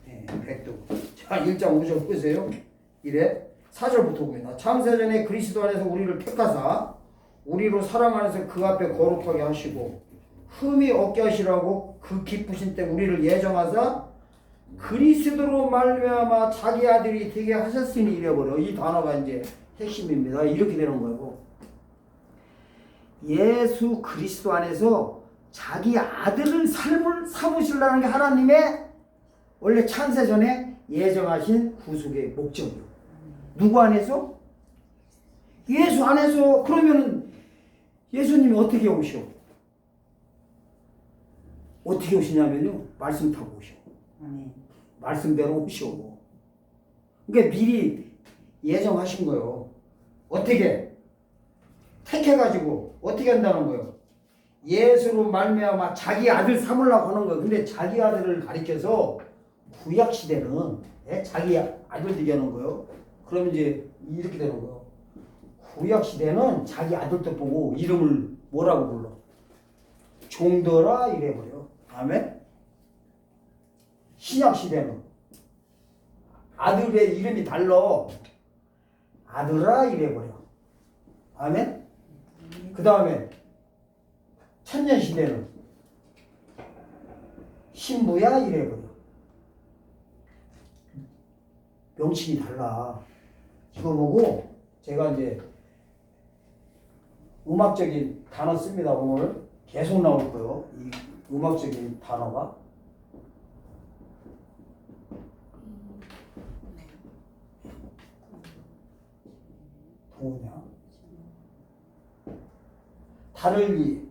예, 백독. 자, 1장 5절 보세요. 이래. 4절부터 봅니다. 창세전에 그리스도 안에서 우리를 택하사 우리로 사랑 안에서 그 앞에 거룩하게 하시고 흠이 없게 하시라고 그 기쁘신 때 우리를 예정하사 그리스도로 말미암아 자기 아들이 되게 하셨으니 이래버려. 이 단어가 이제 핵심입니다. 이렇게 되는 거예요. 예수 그리스도 안에서 자기 아들을 삶을 삼으시려는 게 하나님의 원래 창세전에 예정하신 구속의 목적이요. 누구 안에서? 예수 안에서. 그러면 예수님이 어떻게 오셔? 어떻게 오시냐면요. 말씀 타고 오셔. 말씀대로 오셔. 그러니까 미리 예정하신 거예요. 어떻게? 택해가지고 어떻게 한다는 거예요? 예수로 말미암아 자기 아들 삼으려고 하는 거예요. 근데 자기 아들을 가리켜서 구약 시대는 자기 아들 되게 하는 거예요. 그러면 이제 이렇게 되는 거예요. 구약 시대는 자기 아들도 보고 이름을 뭐라고 불러? 종들아 이래버려. 아멘? 신약 시대는 아들의 이름이 달라. 아들아 이래버려. 아멘? 그 다음에 천년 시대는 신부야 이래버려. 명칭이 달라. 이거 보고 제가 이제 음악적인 단어 씁니다. 오늘 계속 나올 거예요. 이 음악적인 단어가. 뭐냐? 다를기.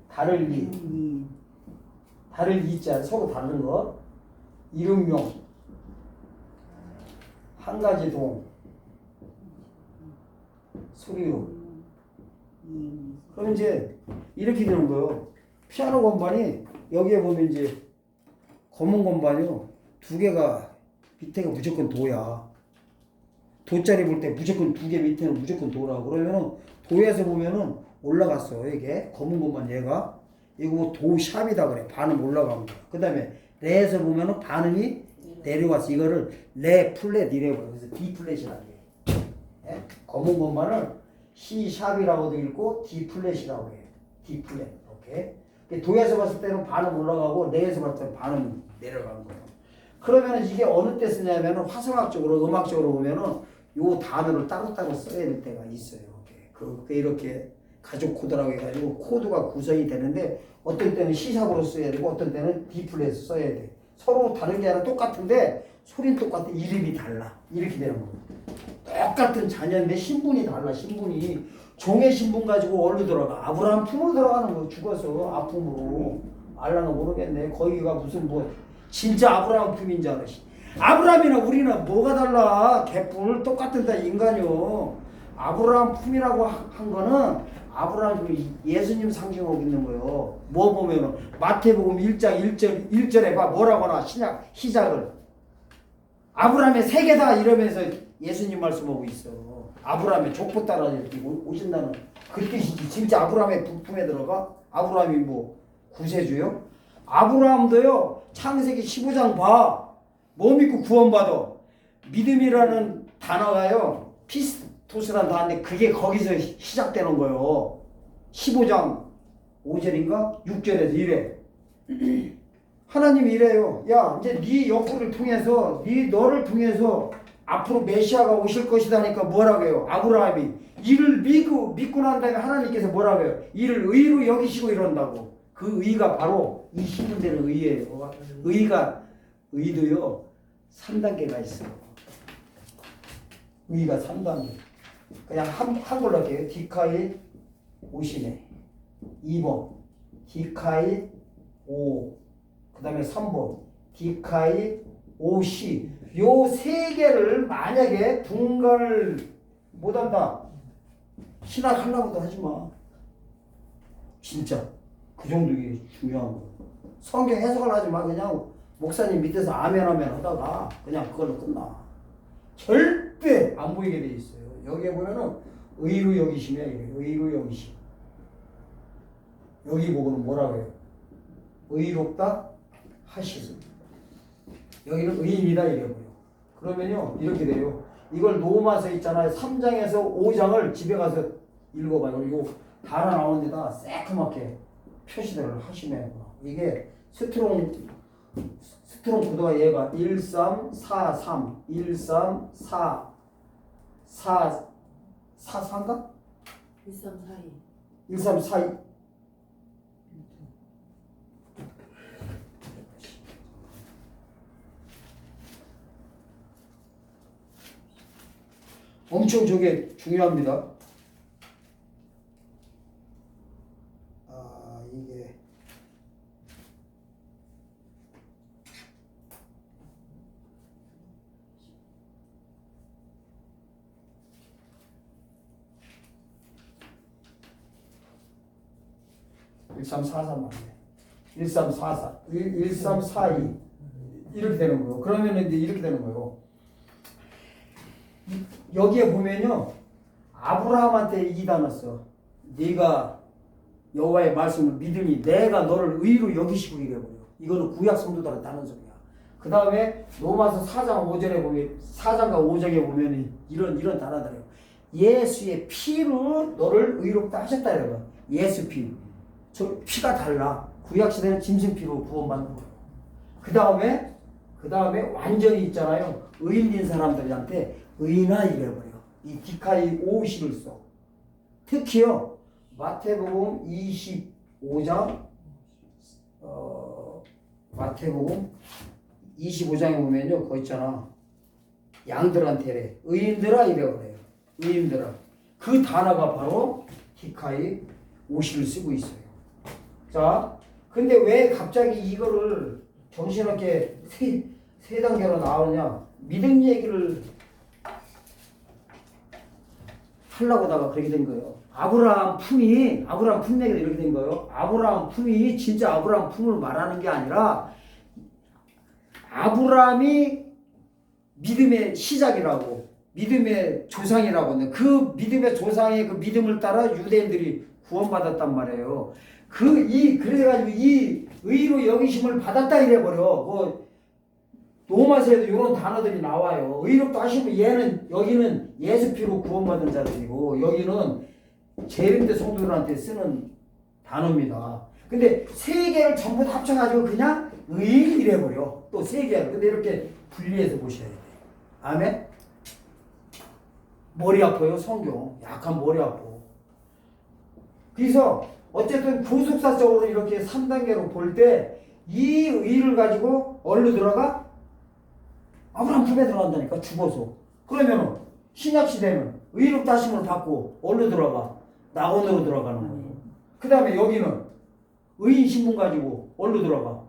다를기. 다를기 있잖아. 서로 다른 거. 이름명. 한 가지 동. 소리요. 그럼 이제 이렇게 되는 거예요. 피아노 건반이 여기에 보면 이제 검은 건반이요. 두 개가 밑에가 무조건 도야. 도자리 볼 때 무조건 두 개 밑에는 무조건 도라. 그러면은 도에서 보면은 올라갔어. 이게 검은 건반 얘가 이거 뭐 도샵이다 그래. 반음 올라간 거야. 그 다음에 레에서 보면은 반음이 내려왔어. 이거를 레 플랫 이래버려. 그래서 D 플랫이라고 해. 예? 검은 건반을 C 샵이라고도 읽고 D 플랫이라고 해. D 플랫. 이렇게. 도에서 봤을 때는 반음 올라가고 레에서 봤을 때는 반음 내려가는 거예요. 그러면 이게 어느 때 쓰냐면은 화성학적으로 음악적으로 보면은 요 단어를 따로따로 써야 될 때가 있어요. 그게 이렇게 가족 코드라고 해가지고 코드가 구성이 되는데 어떤 때는 C샵으로 써야 되고 어떤 때는 D 플랫 써야 돼. 서로 다른 게 아니라 똑같은데 소리는 똑같아. 이름이 달라. 이렇게 되는 거예요. 똑같은 자녀인데 신분이 달라. 신분이 종의 신분 가지고 어디로 들어가? 아브라함 품으로 들어가는 거예요. 죽어서 아픔으로. 알라는 모르겠네. 거기가 무슨 뭐 진짜 아브라함 품인 줄 알아. 아브라함이나 우리는 뭐가 달라? 개뿔 똑같은 인간이요. 아브라함 품이라고 한 거는 아브라함 예수님 상징하고 있는 거예요. 뭐 보면은 마태복음 1장 1절에 봐. 뭐라고 하나 시작을 아브라함의 세계다 이러면서 예수님 말씀하고 있어. 아브라함의 족보 따라 이렇게 오신다는 그 뜻이지. 진짜 아브라함의 품에 들어가? 아브라함이 뭐 구세주요? 아브라함도요. 창세기 15장 봐. 뭐 믿고 구원받아? 믿음이라는 단어가요. 피스토스라는 단어인데 그게 거기서 시작되는 거예요. 15장 5절인가? 6절에서 이래. 하나님이 이래요. 야, 이제 네 역사를 통해서 너를 통해서 앞으로 메시아가 오실 것이다 하니까 뭐라고 해요? 아브라함이 이를 믿고 난 다음에 하나님께서 뭐라고 해요? 이를 의로 여기시고 이런다고. 그 의가 바로 이 신분되는 의예요. 의도요 3단계가 있어요. 의가 3단계. 그냥 한글로 할게요. 디카이 오시네. 2번 디카이 오. 그 다음에 3번 디카이 오시. 요 세 개를 만약에 분간을 못한다. 신학하려고도 하지마. 진짜 그 정도 이게 중요한 거예요. 성경 해석을 하지마. 그냥 목사님 밑에서 아멘 하다가 그냥 그걸로 끝나. 절대 안 보이게 돼 있어요. 여기에 보면은 의로 여기심이야. 이래. 의로 여기심. 여기 보고는 뭐라고 해요? 의롭다 하심. 여기는 의인이다 이래요. 그러면요 이렇게 돼요. 이걸 노마서 있잖아요. 3장에서 5장을 집에 가서 읽어봐요. 그리고 단어 나오는 데다 새까맣게 표시들을 하시면 되구나. 이게 스트롱 구도가 얘가 1343 1344 44인가? 1342 1342 엄청 저게 중요합니다. 이게 1343 맞네. 1344, 1342 이렇게 되는 거예요. 그러면 이제 이렇게 되는 거예요. 여기에 보면요, 아브라함한테 이 단어 써. 네가 여호와의 말씀을 믿으니 내가 너를 의로 여기시고 이래버려. 이거는 구약 성도들한테 하는 소리야. 그 다음에 로마서 4장 5절에 보면 4장과 5장에 보면 이런 단어들이에요. 예수의 피로 너를 의롭다 하셨다 이래요. 예수 피. 저 피가 달라. 구약 시대는 짐승피로 구원받는 거예요. 그 다음에 완전히 있잖아요. 의인인 사람들한테 의인아 이래버려. 이 디카이 오시를 써. 특히요. 마태복음 25장 마태복음 25장에 보면요. 그거 있잖아. 양들한테 의인들아 이래버려요. 의인들아. 그 단어가 바로 디카이 오시를 쓰고 있어요. 자, 근데 왜 갑자기 이거를 정신없게 세 단계로 나오느냐? 믿음 얘기를 하려고 하다가 그렇게 된 거예요. 아브라함 품맥이 이렇게 된 거예요. 아브라함 품이 진짜 아브라함 품을 말하는 게 아니라 아브라함이 믿음의 시작이라고, 믿음의 조상이라고 하는 그 믿음의 조상의 그 믿음을 따라 유대인들이 구원받았단 말이에요. 그래가지고 이 의로 여기심을 받았다 이래버려. 로마서에도 이런 단어들이 나와요. 의롭다 하시면 여기는 예수 피로 구원받은 자들이고 여기는 재림대 성도들한테 쓰는 단어입니다. 근데 세 개를 전부 다 합쳐가지고 그냥 의인 이래버려. 또 세 개를. 근데 이렇게 분리해서 보셔야 돼요. 아멘? 머리 아파요, 성경. 약간 머리 아파. 그래서 어쨌든 구속사적으로 이렇게 3단계로 볼 때 이 의를 가지고 어디로 들어가? 아브라함 품에 들어간다니까, 죽어서. 그러면 신약시대는 의롭다 하심을 받고 어디로 들어가? 낙원으로 들어가는 거예요. 그 다음에 여기는 의인 신분 가지고 어디로 들어가?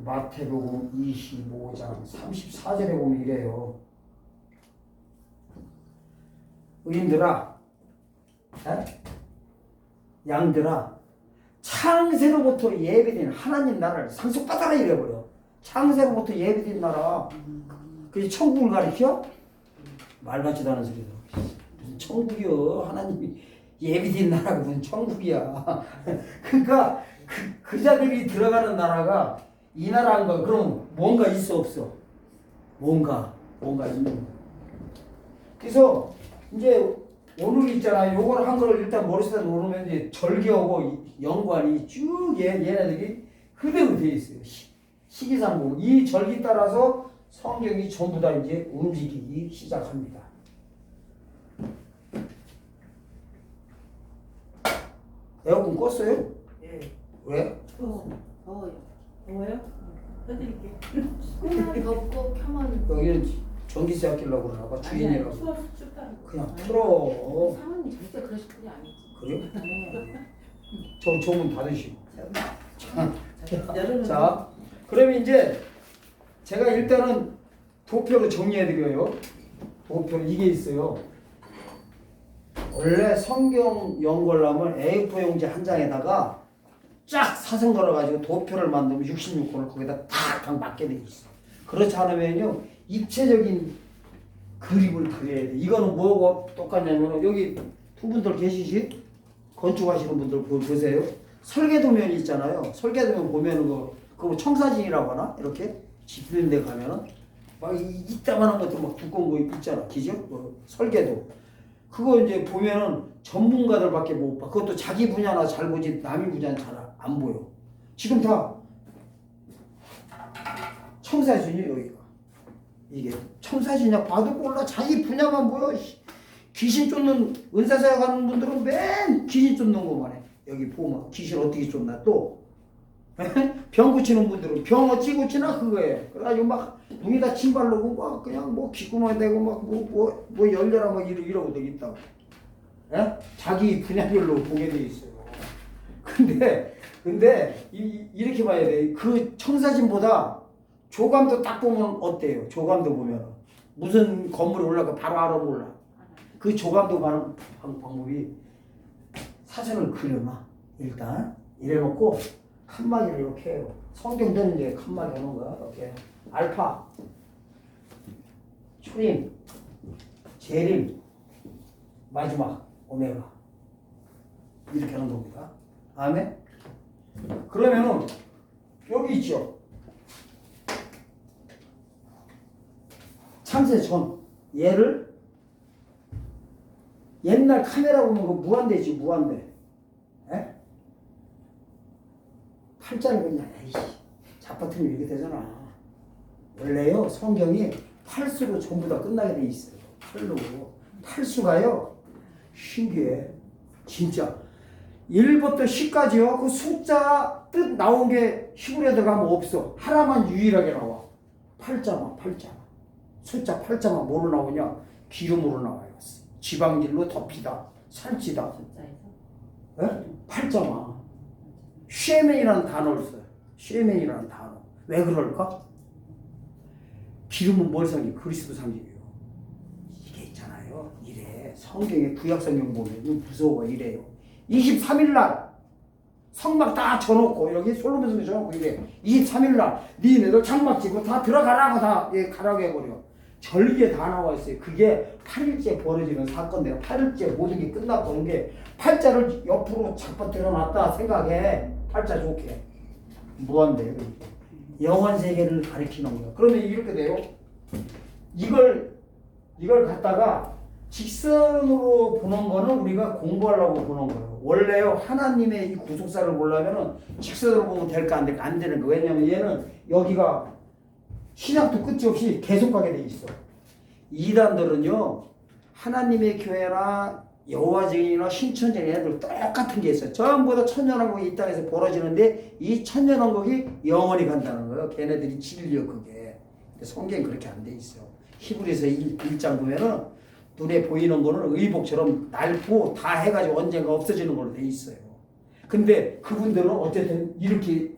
마태복음 25장 34절에 보면 이래요. 의인들아, 양들아, 창세로부터 예비된 하나님 나라를 상속받아라 이래버려. 창세로부터 예비된 나라. 그게 천국을 가리켜? 말 같지도 않은 소리다. 무슨 천국이요? 하나님이 예비된 나라가 무슨 천국이야. 그러니까 그 자들이 들어가는 나라가 이 나라인 거. 그럼 뭔가 있어 없어? 뭔가 있는 거. 그래서 이제 오늘 있잖아. 요걸 한 거를 일단 머릿속에 놓으면 이제 절개하고 연관이 쭉 얘네들이 그대로 돼 있어요. 시기상국. 이 절기 따라서 성경이 전부 다 이제 움직이기 시작합니다. 에어컨 껐어요? 예. 왜? 더워요? 해드릴게. 그냥 덮고 켜면 여기는 전기세 아끼려고 그러나 봐. 주인이라고. 추워서 춥다. 그냥 틀어. 사모님 절대 그러실 분이 아니지. 그래요? 네. 저 문 닫으시고. 여름은 자, 그러면 이제 제가 일단은 도표로 정리해드려요. 도표로 이게 있어요. 원래 성경 연결하면 A4 용지 한 장에다가 쫙 사선 걸어가지고 도표를 만들면 66권을 거기다 탁 맞게 돼 있어. 그렇지 않으면요 입체적인 그림을 그려야 돼. 이거는 뭐하고 똑같냐면 여기 두 분들 계시지? 건축하시는 분들 보세요. 설계도면이 있잖아요. 설계도면 보면은 그거 청사진이라고 하나? 이렇게 집는 데 가면은 막 이따만한 것도 막 두꺼운 거 있잖아. 기죠? 설계도. 그거 이제 보면은 전문가들밖에 못 봐. 그것도 자기 분야나 잘 보지 남의 분야는 잘 안 보여. 지금 다 청사진이에요, 여기가. 이게 청사진이야. 봐도 몰라. 자기 분야만 보여. 귀신 쫓는 은사사에 가는 분들은 맨 귀신 쫓는 것만 해. 여기 보면 귀신 어떻게 쫓나 또. 병 고치는 분들은 병 어찌 고치나 그거예요. 그래가지고 막 눈에다 침 바르고 막 그냥 뭐 귓구멍에 대고 막 뭐 열려라 막 이러고 되겠다. 예? 자기 분야별로 보게 돼 있어요. 근데 이렇게 봐야 돼. 그 청사진보다 조감도 딱 보면 어때요? 조감도 보면 무슨 건물이 올라가 바로 알아볼라. 그 조감도 가는 방법이 사진을 그려놔. 일단 이래놓고 칸막이를 이렇게 해요. 성경 되는 게 칸막이 하는 거야. 이렇게 알파, 초림, 재림, 마지막 오메가 이렇게 하는 겁니다. 아멘. 그러면은 여기 있죠. 창세 전 얘를 옛날 카메라 보면 그 무한대지 무한대. 에? 팔자를 그냥 에이씨 잡아뜨리면 이렇게 되잖아. 원래요 성경이 팔수로 전부 다 끝나게 돼 있어요. 팔로. 팔수가요 신기해. 진짜 1부터 10까지요. 그 숫자 뜻 나온 게 시골에 들어가면 없어. 하나만 유일하게 나와. 팔자만. 숫자 팔자만 뭐로 나오냐? 기름으로 나와요. 지방질로 덮이다. 살찌다. 에? 팔자만. 쉐멘이라는 단어를 써요. 쉐멘이라는 단어. 왜 그럴까? 기름은 뭘 상징해? 그리스도 상징이에요. 이게 있잖아요. 이래. 성경에 구약성경 보면 무서워 이래요. 23일날 성막 다 쳐놓고 여기 솔로몬성에 쳐놓고 이래. 23일날 니네들 장막 치고 다 들어가라고 다 가라고 해버려. 절기에 다 나와 있어요. 그게 8일째 벌어지는 사건인데 8일째 모든 게 끝나고 오는 게 팔자를 옆으로 잡아뜨려 놨다 생각해. 팔자 좋게. 무한대요. 영원 세계를 가리키는 거야. 그러면 이렇게 돼요. 이걸 갖다가 직선으로 보는 거는 우리가 공부하려고 보는 거예요. 원래요 하나님의 이 구속사를 보려면은 직선으로 보면 될까 안 될까 안 되는 거. 왜냐면 얘는 여기가 시작도 끝이 없이 계속 가게 돼 있어. 이단들은요 하나님의 교회나 여호와 증인이나 신천지 애들 똑같은 게 있어요. 전부 다 천년왕국이 이 땅에서 벌어지는데 이 천년왕국이 영원히 간다는 거예요. 걔네들이 진리요 그게. 성경이 그렇게 안 돼 있어. 히브리서 1장 보면은 눈에 보이는 거는 의복처럼 낡고 다 해가지고 언젠가 없어지는 걸로 돼 있어요. 근데 그분들은 어쨌든 이렇게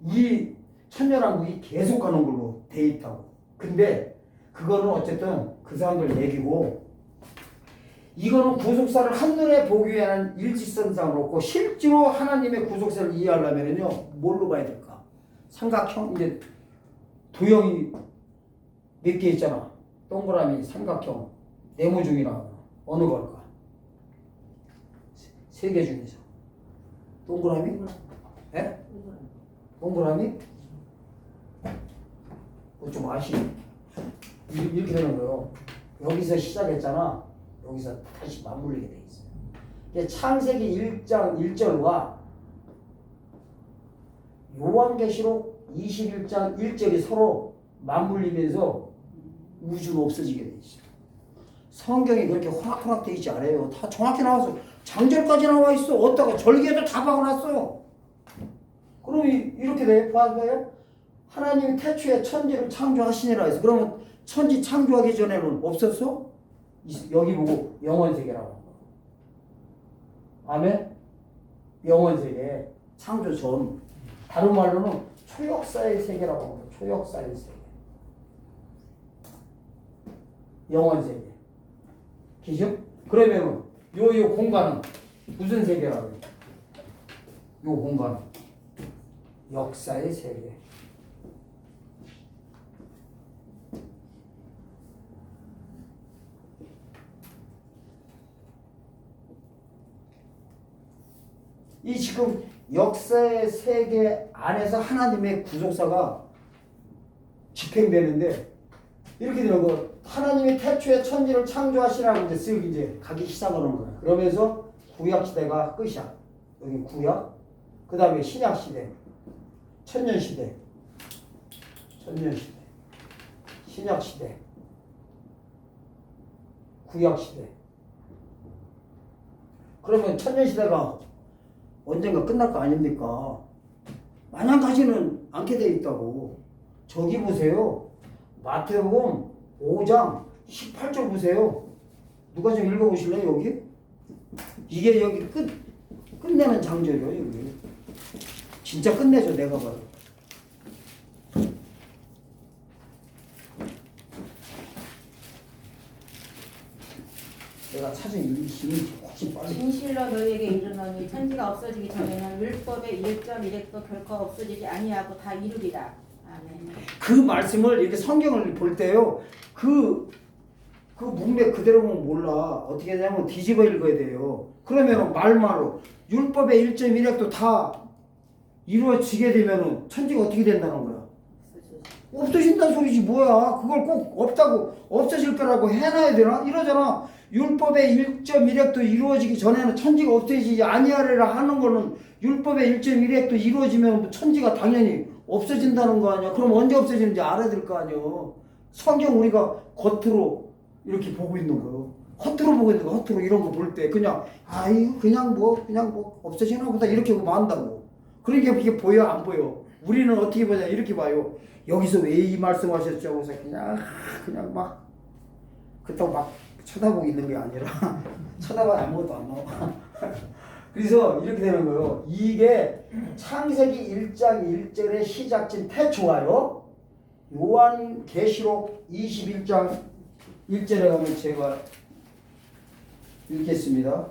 이 천년왕국이 계속 가는 걸로 돼 있다고. 근데 그거는 어쨌든 그 사람들 얘기고 이거는 구속사를 한눈에 보기 위한 일직선상으로 없고 실제로 하나님의 구속사를 이해하려면요 뭘로 봐야 될까? 삼각형 이제 도형이 몇 개 있잖아. 동그라미, 삼각형, 네모중이나 어느 걸까? 세 개 중에서 동그라미? 예? 동그라미? 좀 아시네. 이렇게 되는 거예요. 여기서 시작했잖아. 여기서 다시 맞물리게 돼 있어요. 창세기 1장 1절과 요한계시록 21장 1절이 서로 맞물리면서 우주는 없어지게 돼 있어요. 성경이 그렇게 호락호락 돼 있지 않아요. 다 정확히 나와서 장절까지 나와 있어. 어디다가 절개도 다 박아놨어. 그럼 이렇게 돼. 봐봐요. 하나님이 태초에 천지를 창조하시니라 해서 그러면 천지 창조하기 전에는 없었어? 여기 보고 영원세계라고. 아멘? 영원세계. 창조 전. 다른 말로는 초역사의 세계라고 합니다. 초역사의 세계. 영원세계. 기죠? 그러면 요 공간은 무슨 세계라고 해요? 공간. 역사의 세계. 이 지금 역사의 세계 안에서 하나님의 구속사가 집행되는데 이렇게 되는 거. 하나님이 태초에 천지를 창조하시라고 이제 쓱 이제 가기 시작하는 거야. 그러면서 구약 시대가 끝이야. 여기 구약. 그 다음에 신약 시대, 천년 시대, 신약 시대, 구약 시대. 그러면 천년 시대가 언젠가 끝날 거 아닙니까? 마냥 가지는 않게 돼 있다고. 저기 보세요. 마태복음 5장 18절 보세요. 누가 좀 읽어보실래요, 여기? 이게 여기 끝내는 장절이요, 여기. 진짜 끝내죠, 내가 봐도. 내가 찾은 이 힘이 훨씬 빨리. 진실로 너희에게 이르노니 천지가 없어지기 전에는 율법의 1.1획도 결코 없어지지 아니하고 다 이루리라. 아멘. 그 말씀을 이렇게 성경을 볼 때요, 그 문맥 그대로 보면 몰라. 어떻게 하냐면 뒤집어 읽어야 돼요. 그러면 말로 율법의 1.1획도 다 이루어지게 되면은 천지가 어떻게 된다는 거야? 없어진다는 소리지 뭐야. 그걸 꼭 없다고 없어질 거라고 해놔야 되나? 이러잖아. 율법의 1.1획도 이루어지기 전에는 천지가 없어지지 아니하리라 하는 거는 율법의 1.1획도 이루어지면 천지가 당연히 없어진다는 거 아니야. 그럼 언제 없어지는지 알아야 될 거 아니야. 성경 우리가 겉으로 이렇게 보고 있는 거요. 겉으로 보고 있는 거, 겉으로 이런 거 볼 때 그냥 이거 그냥 뭐 없어지나 보다 이렇게 만다고. 그러니까 이게 보여 안 보여? 우리는 어떻게 보냐 이렇게 봐요. 여기서 왜 이 말씀하셨죠? 그래서 그냥 막 그렇다고 막 쳐다보고 있는 게 아니라 쳐다봐야 아무것도 안 나와. 그래서 이렇게 되는 거예요. 이게 창세기 1장 1절의 시작진 태초와요. 요한계시록 21장 1절에 가면 제가 읽겠습니다.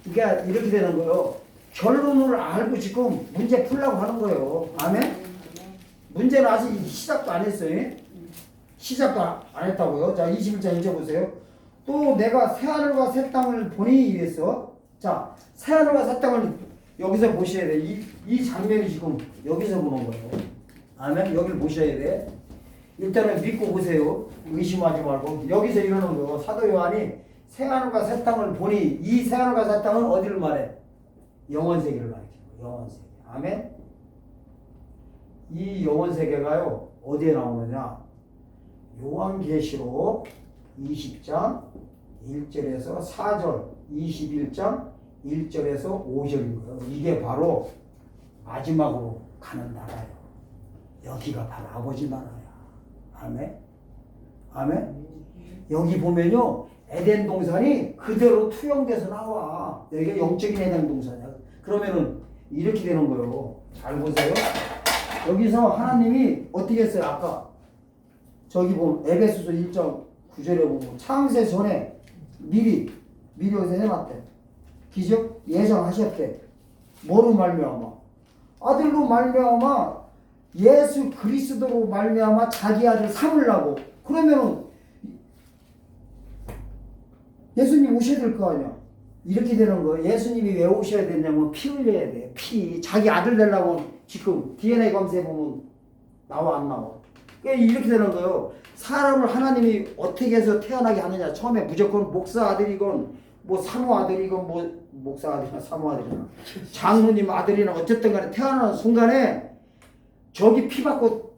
그러니까 이렇게 되는 거예요. 결론을 알고 지금 문제 풀려고 하는 거예요. 아멘? 문제는 아직 시작도 안 했어요. 시작도 안 했다고요. 자, 21장 읽어 보세요. 또 내가 새하늘과 새 땅을 보니 이랬어. 자, 새하늘과 새 땅을 여기서 보셔야 돼. 이 장면이 지금 여기서 보는 거예요. 아멘? 여기를 보셔야 돼. 일단은 믿고 보세요. 의심하지 말고. 여기서 이러는 거예요. 사도 요한이 새하늘과 새 땅을 보니 이 새하늘과 새 땅은 어디를 말해? 영원세계를 가리키는 거예요. 영원세계. 아멘? 이 영원세계가요. 어디에 나오느냐? 요한계시록 20장 1절에서 4절, 21장 1절에서 5절인 거예요. 이게 바로 마지막으로 가는 나라예요. 여기가 바로 아버지 나라야. 아멘? 아멘? 여기 보면요. 에덴 동산이 그대로 투영돼서 나와. 여기가 영적인 에덴 동산이야. 그러면은 이렇게 되는 거예요. 잘 보세요. 여기서 하나님이 어떻게 했어요? 아까 저기 보면 에베소서 1장 9절에 보면 창세 전에 미리 여기서 해놨대. 기적 예정하셨대. 뭐로 말미암아? 아들로 말미암아 예수 그리스도로 말미암아 자기 아들 삼으려고. 그러면은 예수님 오셔야 될 거 아니야. 이렇게 되는 거예요. 예수님이 왜 오셔야 되냐면 피 흘려야 돼. 피. 자기 아들 되려고 지금 DNA 검사해 보면 나와 안 나와. 그러니까 이렇게 되는 거예요. 사람을 하나님이 어떻게 해서 태어나게 하느냐. 처음에 무조건 목사 아들이건 뭐 사모 아들이건 뭐 목사 아들이나 사모 아들이나 장로님 아들이나 어쨌든 간에 태어나는 순간에 저기 피 받고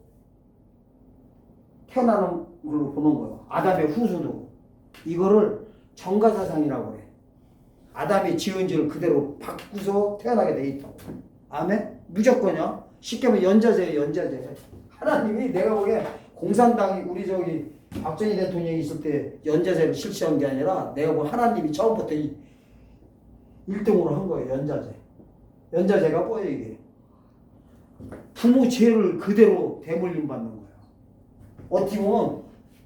태어나는 걸로 보는 거예요. 아담의 후손으로. 이거를 정가사상이라고 그래. 아담이 지은 죄를 그대로 바꾸서 태어나게 돼 있다고. 아멘? 무조건이야. 쉽게 말하면 연자제예요. 연자제. 하나님이 내가 보기에 공산당이 우리 저기 박정희 대통령이 있을 때 연자제를 실시한 게 아니라 내가 보기에 하나님이 처음부터 1등으로 한 거예요. 연자제. 연자제가 뭐예요 이게? 부모 죄를 그대로 대물림 받는 거예요. 어떻게 보면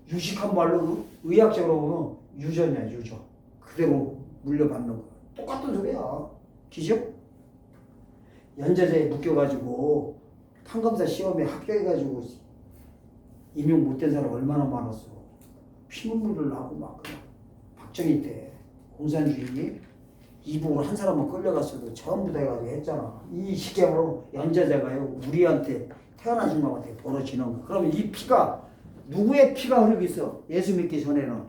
유식한 말로 의학적으로 보면 유전이야 유전. 그대로 물려받는 거야. 똑같은 소리야. 기죠? 연좌제에 묶여가지고 판검사 시험에 합격해가지고 임용 못된 사람 얼마나 많았어. 피눈물을 나고 막 박정희 때 공산주의 이북으로 한 사람만 끌려갔어도 전부 다 해가지고 했잖아. 이 시기야말로 연좌제가요 우리한테 태어나신 놈한테 벌어지는 거. 그러면 이 피가 누구의 피가 흐르고 있어? 예수 믿기 전에는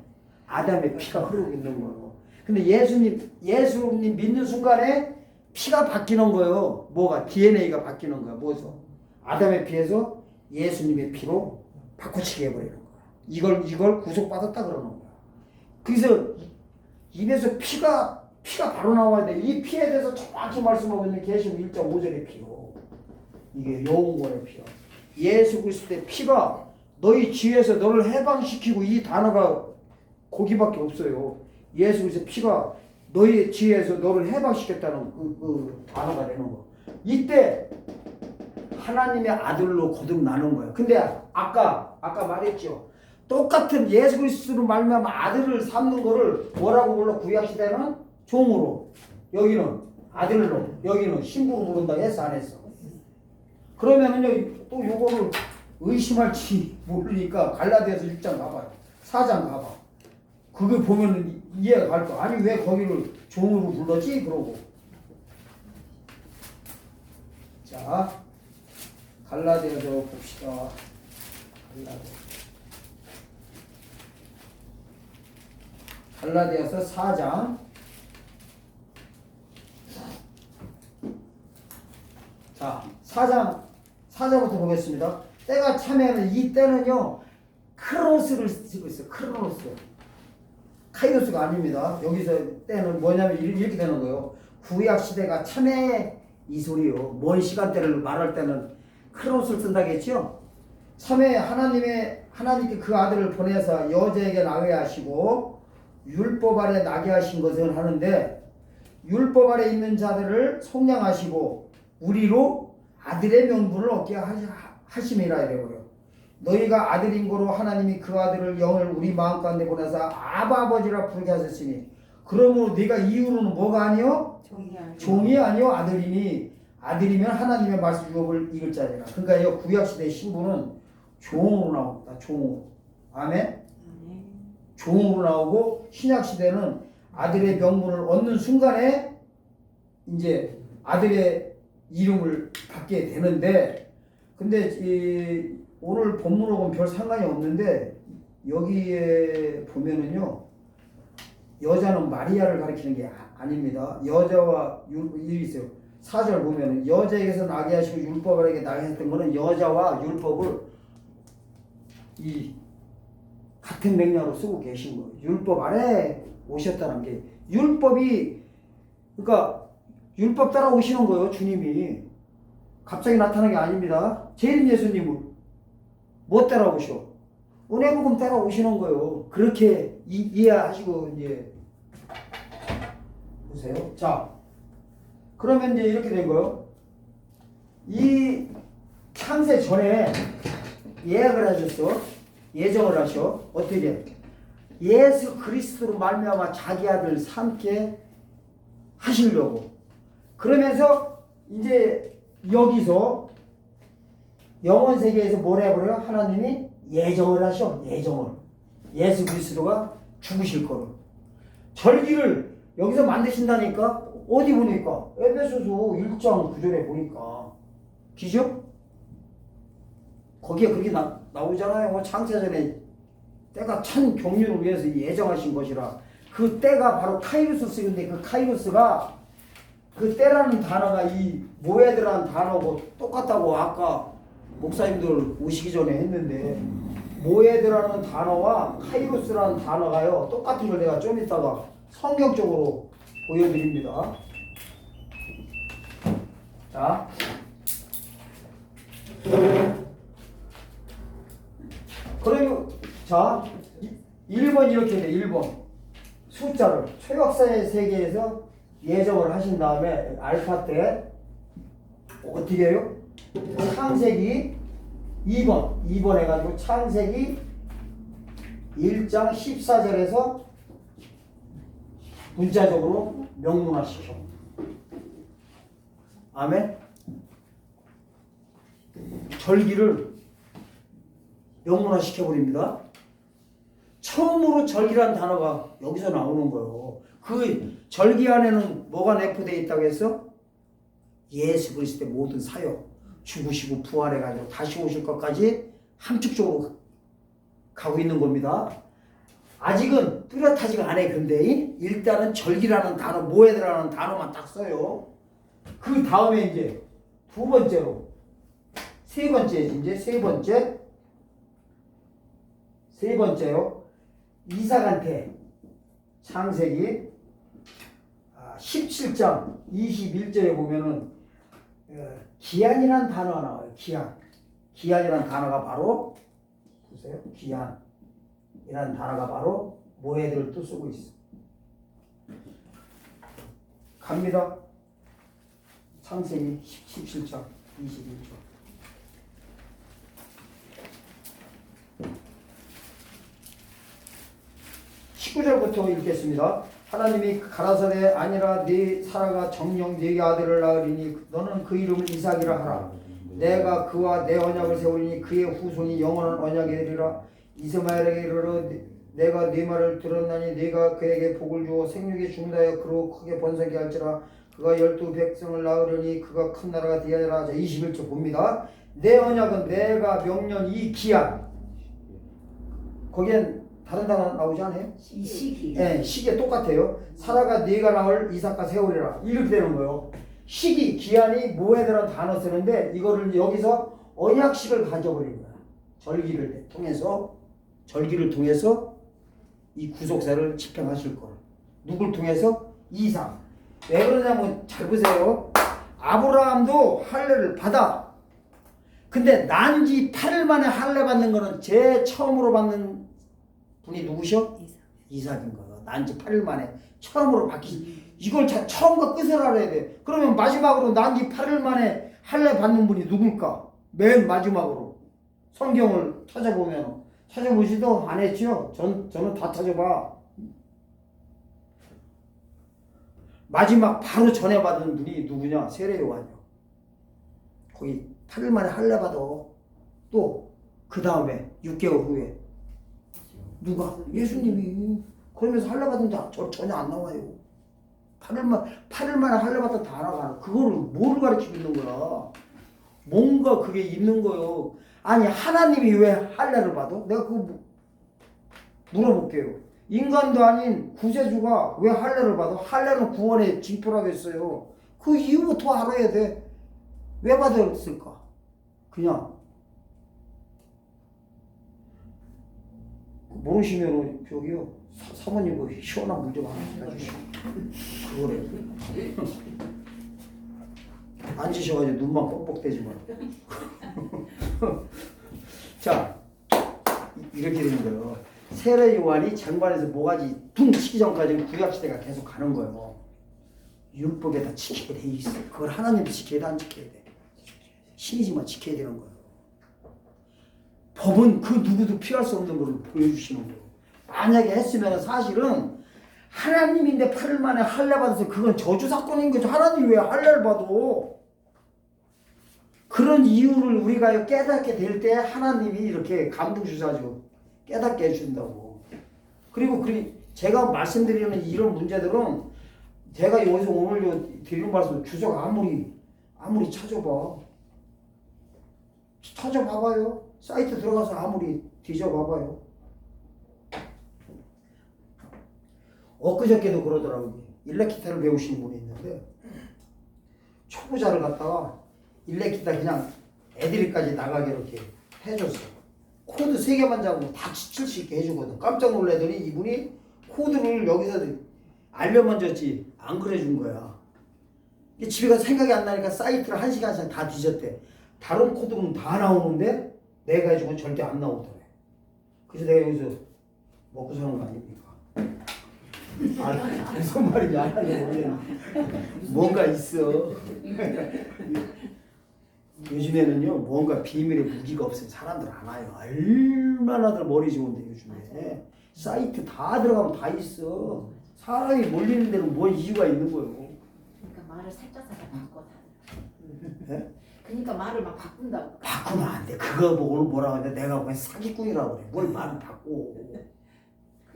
아담의 피가 흐르고 있는 거예요. 근데 예수님 믿는 순간에 피가 바뀌는 거예요. 뭐가? DNA가 바뀌는 거야. 뭐서? 아담의 피에서 예수님의 피로 바꾸치게 해버리는 거야. 이걸 구속받았다 그러는 거야. 그래서 입에서 피가 바로 나와야 돼. 이 피에 대해서 정확히 말씀하고 있는 계시록 1.5절의 피로. 이게 영원의 피야. 예수 그리스도의 피가 너희 죄에서 너를 해방시키고, 이 단어가 거기밖에 없어요. 예수 그리스도의 피가 너희 죄에서 너를 해방시켰다는 그 단어가 되는 거. 이때 하나님의 아들로 거듭나는 거예요. 근데 아까 말했죠. 똑같은 예수 그리스도로 말미암아 아들을 삼는 거를 뭐라고 불러? 구약 시대는 종으로, 여기는 아들로, 여기는 신부로 부른다 했어 안 했어? 그러면은요 또 요거를 의심할지 모르니까 갈라디아서 6장 가봐요. 4장 가봐. 그거 보면은 이해가 갈 거. 아니 왜 거기를 종으로 불렀지? 그러고. 자, 갈라디아서 봅시다. 갈라디아서 4장. 자, 4장부터 보겠습니다. 때가 차면은 이 때는요 크로노스를 쓰고 있어요. 크로노스. 카이로스가 아닙니다. 여기서 때는 뭐냐면 이렇게 되는 거예요. 구약 시대가 참회 이 소리요. 먼 시간대를 말할 때는 크로노스를 쓴다겠죠. 참회 하나님께 그 아들을 보내서 여자에게 나게 하시고 율법 아래 나게 하신 것을 하는데, 율법 아래 있는 자들을 속량하시고 우리로 아들의 명분을 얻게 하심이라 이래버려. 너희가 아들인 거로 하나님이 그 아들을 영을 우리 마음 가운데 보내서 아바 아버지라 부르게 하셨으니, 그러므로 네가 이후로는 뭐가 아니요? 종이 아니요 아들이니, 아들이면 하나님의 말씀 유업을 이길 자니라. 그러니까 이 구약시대의 신부는 종으로 나옵니다. 종으로. 아멘? 종으로 나오고, 신약시대는 아들의 명분을 얻는 순간에 이제 아들의 이름을 받게 되는데, 근데 오늘 본문하고는 별 상관이 없는데 여기에 보면은요 여자는 마리아를 가리키는 게 아닙니다. 여자와 일이 있어요. 4절 보면은 여자에게서 나게 하시고 율법 아래게 나게 했던 거는 여자와 율법을 이 같은 맥락으로 쓰고 계신 거예요. 율법 아래 오셨다는 게, 율법이 그러니까 율법 따라 오시는 거예요. 주님이 갑자기 나타난 게 아닙니다. 재림 예수님은 뭐 따라오셔? 은혜복음 따라오시는 거예요. 그렇게 이해하시고 이제 보세요. 자, 그러면 이제 이렇게 된 거예요. 이 창세 전에 예약을 하셨어. 예정을 하셔. 어떻게? 예수 그리스도로 말미암아 자기 아들 삼게 하시려고. 그러면서 이제 여기서 영원 세계에서 뭘 해버려요? 하나님이 예정을 하셔. 예정을. 예수 그리스도가 죽으실 거로. 절기를 여기서 만드신다니까. 어디 보니까? 에베소서 1장 9절에 보니까. 기죠? 거기에 그렇게 나오잖아요. 창세전에 때가 천 경륜을 위해서 예정하신 것이라. 그 때가 바로 카이로스 쓰는데, 그 카이로스가 그 때라는 단어가 이 모에드라는 단어고 똑같다고 아까 목사님들 오시기 전에 했는데, 모에드라는 단어와 카이로스라는 단어가요 똑같은 걸 내가 좀 이따가 성경적으로 보여드립니다. 자, 그러면 자 1번 이렇게 돼. 1번 숫자를 초역사의 세계에서 예정을 하신 다음에 알파 때 어떻게 해요? 창세기 2번 해가지고 창세기 1장 14절에서 문자적으로 명문화시켜. 아멘? 절기를 명문화 시켜버립니다. 처음으로 절기란 단어가 여기서 나오는 거예요. 그 절기 안에는 뭐가 내포되어 있다고 했어? 예수 그리스도의 모든 사역, 죽으시고 부활해가지고 다시 오실 것까지 함축적으로 가고 있는 겁니다. 아직은 뚜렷하지가 않아요. 근데 일단은 절기라는 단어, 모해드라는 단어만 딱 써요. 그 다음에 이제 두 번째로 세 번째요. 이삭한테 창세기 17장 21절에 보면은 기한이라는 단어가 나와요. 기한이라는 단어가 바로 보세요. 기한이라는 단어가 바로 모해들을 또 쓰고 있어. 갑니다. 창세기 17장 21절. 19절부터 읽겠습니다. 하나님이 가라사대 아니라 네 사라가 정령 네게 아들을 낳으리니 너는 그 이름을 이삭이라 하라. 내가 그와 내 언약을 세우리니 그의 후손이 영원한 언약이 되리라. 이스마엘에게 이르러 내가 네 말을 들었나니 네가 그에게 복을 주어 생육에 중다하여 그로 크게 번성케 할지라. 그가 12 백성을 낳으려니 그가 큰 나라가 되리라. 21절 봅니다. 내 언약은 내가 명년 이 기한, 거기엔 다른 단어 나오지 않아요? 이 시기. 네, 시기에 똑같아요. 사라가 네가 낳을 이삭과 세우리라. 이렇게 되는 거예요. 시기, 기한이 모해드라는 단어 쓰는데 이거를 여기서 언약식을 가져버린 거야. 절기를 통해서 이 구속사를 집행하실 거예요. 누굴 통해서? 이삭. 왜 그러냐면 잘 보세요. 아브라함도 할례를 받아. 근데 난지 8일 만에 할례 받는 거는 제일 처음으로 받는 분이 누구셔? 이삭인 거예요. 난지 8일 만에 처음으로 받기. 이걸 처음과 끝을 알아야 돼. 그러면 마지막으로 난지 8일 만에 할례 받는 분이 누굴까? 맨 마지막으로 성경을 찾아보시도 안 했죠? 저는 다 찾아봐. 마지막 바로 전에 받은 분이 누구냐? 세례 요한이요. 거기 8일 만에 할례 받아. 또 그 다음에 6개월 후에 누가? 예수님이. 그러면서 할례 받은 자 전혀 안 나와요. 8일 만에 할례 받다 다 나가. 그거를 뭐를 가르치고 있는 거야? 뭔가 그게 있는 거요. 아니 하나님이 왜 할례를 받아? 내가 그거 물어볼게요. 인간도 아닌 구세주가 왜 할례를 받아? 할례는 구원의 징표라고 했어요. 그 이유부터 알아야 돼. 왜 받았을까? 그냥 모르시면 저기요 사모님 그 시원한 물 좀 하나 해주시오. 그거래. 앉으셔가지고 눈만 뻑뻑대지 마. 자, 이렇게 되는 거예요. 세례 요한이 장관에서 모가지 둥 치기 전까지는 구약시대가 계속 가는 거예요. 율법에 다 지켜야 돼 있어. 그걸 하나님도 지켜야 돼, 안 지켜야 돼? 신이지만 지켜야 되는 거예요. 법은 그 누구도 피할 수 없는 걸 보여주시는 거예요. 만약에 했으면 사실은 하나님인데 8일 만에 할례 받아서 그건 저주 사건인 거죠. 하나님이 왜 할례를 받아? 그런 이유를 우리가 깨닫게 될 때 하나님이 이렇게 감동 주셔가지고 깨닫게 해준다고. 그리고 제가 말씀드리는 이런 문제들은 제가 여기서 오늘 드리는 말씀 주석 아무리 찾아봐봐요. 사이트 들어가서 아무리 뒤져봐봐요. 엊그저께도 그러더라고요. 일렉기타를 배우시는 분이 있는데 초보자를 갖다가 일렉기타 그냥 애드립까지 나가게 이렇게 해줬어. 코드 3개만 잡으면 다 칠 수 있게 해주거든. 깜짝 놀라더니 이분이 코드를 여기서 알려만 줬지 안 그려준 거야. 집에 가서 생각이 안 나니까 사이트를 1시간씩 다 뒤졌대. 다른 코드는 다 나오는데 내가 해주면 절대 안 나오더래. 그래서 내가 여기서 먹고 사는 거 아닙니까? 무슨 말인지 알아요. 뭔가 있어. 요즘에는요 뭔가 비밀의 무기가 없으면 사람들 안 와요. 얼마나들 머리 좋은데 요즘에 사이트 다 들어가면 다 있어. 사람이 몰리는 데는 뭔 이유가 있는 거예요. 그러니까 말을 살짝 바꿔. 네? 그러니까 말을 막 바꾼다고. 바꾸면 안 돼. 그거 보고는 뭐라고 하는데 내가 보기엔 사기꾼이라고 그래. 뭘 말을 바꿔.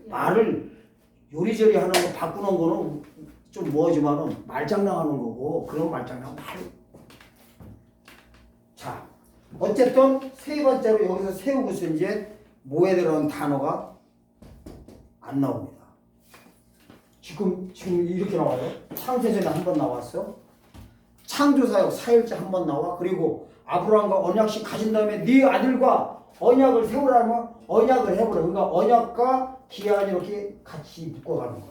말을 요리조리 하는 거 바꾸는 거는 좀 뭐지만은 말장난하는 거고 그런 말장난 말고. 자, 어쨌든 세 번째로 여기서 세우고서 이제 뭐에 들어간 단어가 안 나옵니다. 지금 이렇게 나와요. 창세전에 한 번 나왔어. 창조사역 사일째 한 번 나와. 그리고 아브라함과 언약식 가진 다음에 네 아들과 언약을 세우라면 언약을 해보라. 그러니까 언약과 기한이 이렇게 같이 묶어가는 거야.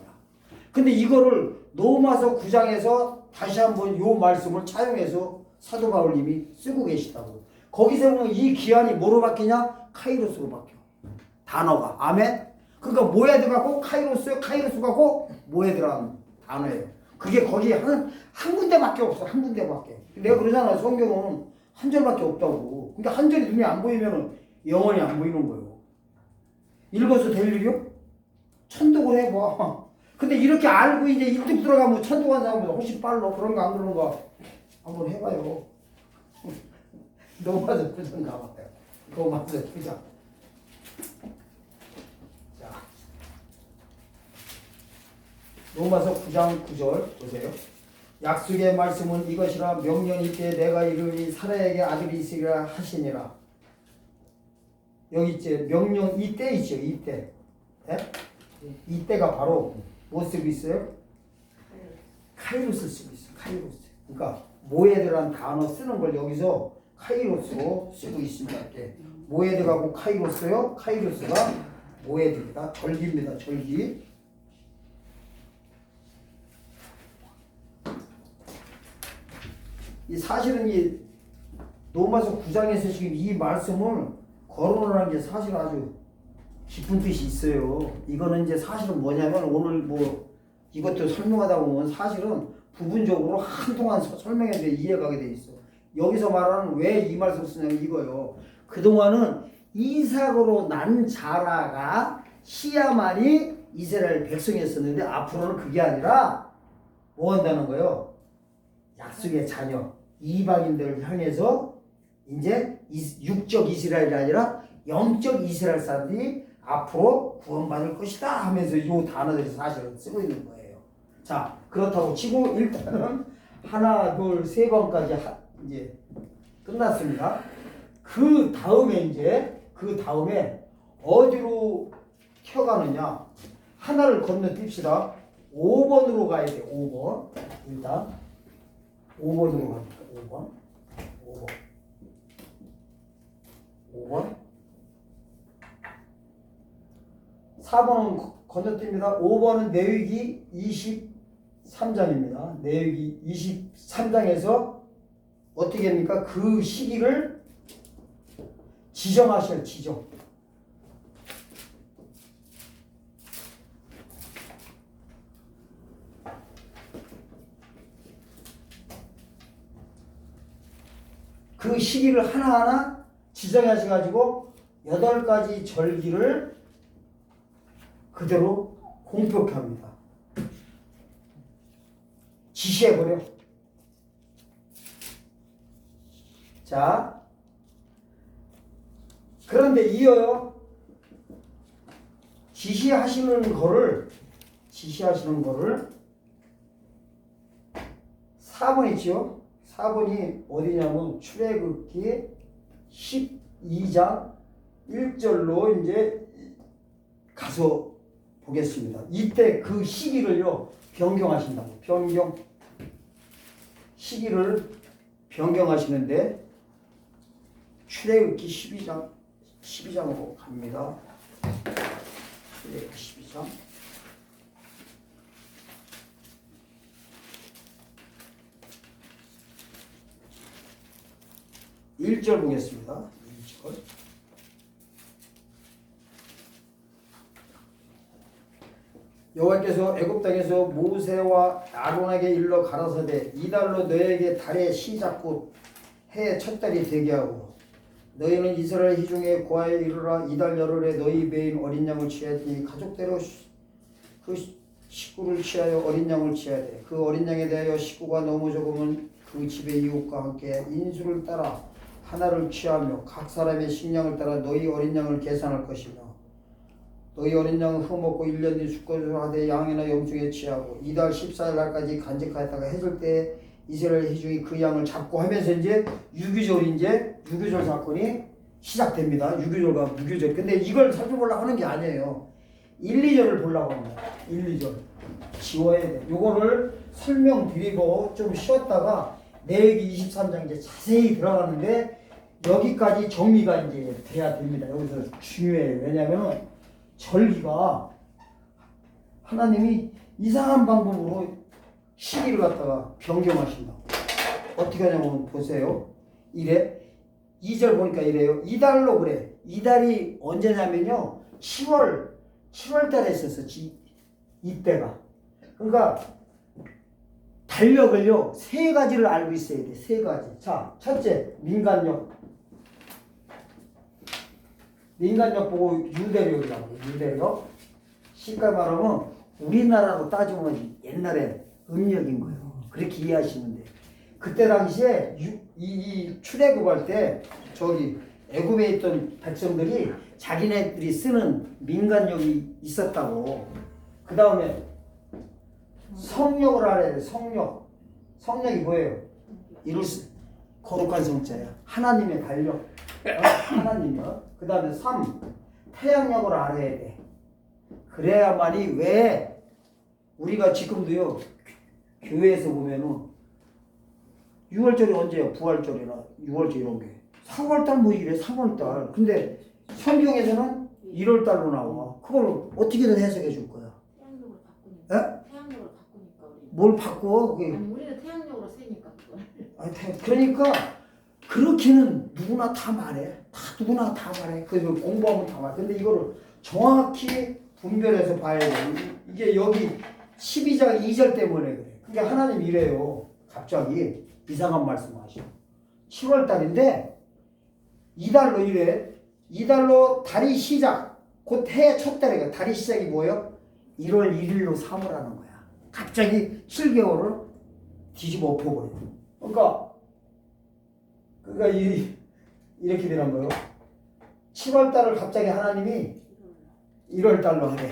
근데 이거를 로마서 9장에서 다시 한번 요 말씀을 차용해서 사도 바울님이 쓰고 계시다고. 거기서 보면 이 기한이 뭐로 바뀌냐? 카이로스로 바뀌어. 단어가. 아멘? 그러니까 뭐에 들어가고 카이로스가 고 뭐에 들어가는 단어예요. 그게 거기 한 군데밖에 없어. 한 군데밖에. 내가 그러잖아. 성경은 한 절밖에 없다고. 그러니까 한 절이 눈에 안 보이면 영원히 안 보이는 거예요. 읽어서 될 일이요? 천독을 해봐. 근데 이렇게 알고 이제 일찍 들어가면 천독한 사람보다 훨씬 빨라. 그런 거 안 그러는 거 한번 해봐요. 로마서 9장 가봐요. 로마서 9장. 자, 로마서 9장 9절 보세요. 약속의 말씀은 이것이라 명령 이때 내가 이르니 사라에게 아들이 있으리라 하시니라. 여기 있지 명령 이때 있죠. 이때. 네? 이때가 바로 뭐 쓰고 있어요? 카이로스 쓰고 있어요. 카이로스. 그러니까 뭐에 들어간 단어 쓰는 걸 여기서 카이로스로 쓰고 있습니다. 이렇게 뭐에 들어가고 카이로스요? 카이로스가 뭐에 들어가? 절기입니다. 절기. 이 사실은 이 로마서 9장에서 지금 이 말씀을 거론하는 게 사실 아주 깊은 뜻이 있어요. 이거는 이제 사실은 뭐냐면 오늘 뭐 이것도 설명하다 보면 사실은 부분적으로 한동안 설명해서 이해가게 돼 있어. 여기서 말하는 왜 이 말씀을 쓰냐면 이거요. 그동안은 이삭으로 난 자라가 시야만이 이스라엘 백성이었었는데 앞으로는 그게 아니라 뭐 한다는 거예요? 약속의 자녀 이방인들을 향해서 이제 육적 이스라엘이 아니라 영적 이스라엘 사람들이 앞으로 구원받을 것이다 하면서 이 단어들이 사실은 쓰고 있는 거예요. 자, 그렇다고 치고 일단은 하나, 둘, 세 번까지 이제 끝났습니다. 그 다음에 어디로 튀어가느냐? 하나를 건너뛰읍시다. 5번으로 가야 돼. 5번. 일단 5번으로 갑니다. 5번. 4번은 건너뜁니다. 5번은 내위기 23장입니다. 내위기 23장에서 어떻게 합니까? 그 시기를 지정하셔요. 지정. 그 시기를 하나하나 지정하셔가지고 8가지 절기를 그대로 공표케 합니다. 지시해버려. 자, 그런데 이어요. 지시하시는 거를 4번 있죠? 4번이 어디냐면 출애굽기 12장 1절로 이제 가서 보겠습니다. 이때 그 시기를요 변경하신다고. 시기를 변경하시는데 출애굽기 12장으로 갑니다. 출애굽기 12장. (1절) 보겠습니다. 1절. 여호와께서 애굽 땅에서 모세와 아론에게 일러 가라사대 이달로 너에게 달의 시작곧 해의 첫 달이 되게 하고 너희는 이스라엘 희중에 고하여 이르라. 이달 열흘에 너희 매인 어린 양을 취해야 되니 가족대로 그 식구를 취하여 어린 양을 취해야 돼. 그 어린 양에 대하여 식구가 너무 적으면 그 집의 이웃과 함께 인수를 따라 하나를 취하며 각 사람의 식량을 따라 너희 어린 양을 계산할 것이며 너희 어린 양은 흠없고 1년 뒤 수컷으로 하되 양이나 염중에 취하고 이달 14일 날까지 간직하였다가 해질 때 이스라엘 회중이 그 양을 잡고 하면서 이제 유교절 사건이 시작됩니다. 유교절과 무교절. 근데 이걸 살펴보려고 하는 게 아니에요. 1, 2절을 보려고 합니다. 1, 2절. 지워야 돼. 요거를 설명드리고 좀 쉬었다가 내역이 23장 이제 자세히 들어가는데 여기까지 정리가 이제 돼야 됩니다. 여기서 중요해요. 왜냐하면 절기가 하나님이 이상한 방법으로 시기를 갖다가 변경하신다. 어떻게 하냐면 보세요. 이래 2절 보니까 이래요. 이달로 그래. 이달이 언제냐면요. 7월 달에 있었어. 이때가. 그러니까 달력을요. 세 가지를 알고 있어야 돼. 세 가지. 자, 첫째 민간력. 민간력 보고 유대력이라고. 유대력. 시가 말하면 우리나라로 따지면 옛날에 음력인 거예요. 그렇게 이해하시면 돼요. 그때 당시에 이 출애굽할 때 저기 애굽에 있던 백성들이 자기네들이 쓰는 민간력이 있었다고. 그 다음에 성령을 알아야 돼. 성령이 뭐예요? 이룰 수 거룩한 성자야. 하나님의 달력. 하나님이요. 그 다음에 3 태양력을 알아야 돼. 그래야만이 왜 우리가 지금도요 교회에서 보면은 6월절이 언제예요? 부활절이나 6월절 이런 게 4월달 뭐 이래 3월달. 근데 성경에서는 1월달로 나와. 그걸 어떻게든 해석해 줄 거야. 태양력으로 바꾸니까. 에? 태양력으로 바꾸니까 우리. 뭘 바꿔? 그게. 아니 우리는 태양력으로 세니까 그걸. 아니, 그러니까 그렇게는 누구나 다 말해. 누구나 다 말해. 그래서 공부하면 다 말해. 근데 이거를 정확히 분별해서 봐야 돼. 이게 여기 12장 2절 때문에 그래. 그러니까 하나님 이래요. 갑자기 이상한 말씀하셔. 7월 달인데 이달로 이래. 이달로 달이 시작. 곧 해의 첫 달이가 달이 시작이 뭐예요? 1월 1일로 삼으라는 거야. 갑자기 7개월을 뒤집어 엎어버려. 그러니까 이렇게 되는 거예요. 7월 달을 갑자기 하나님이 1월 달로 하래.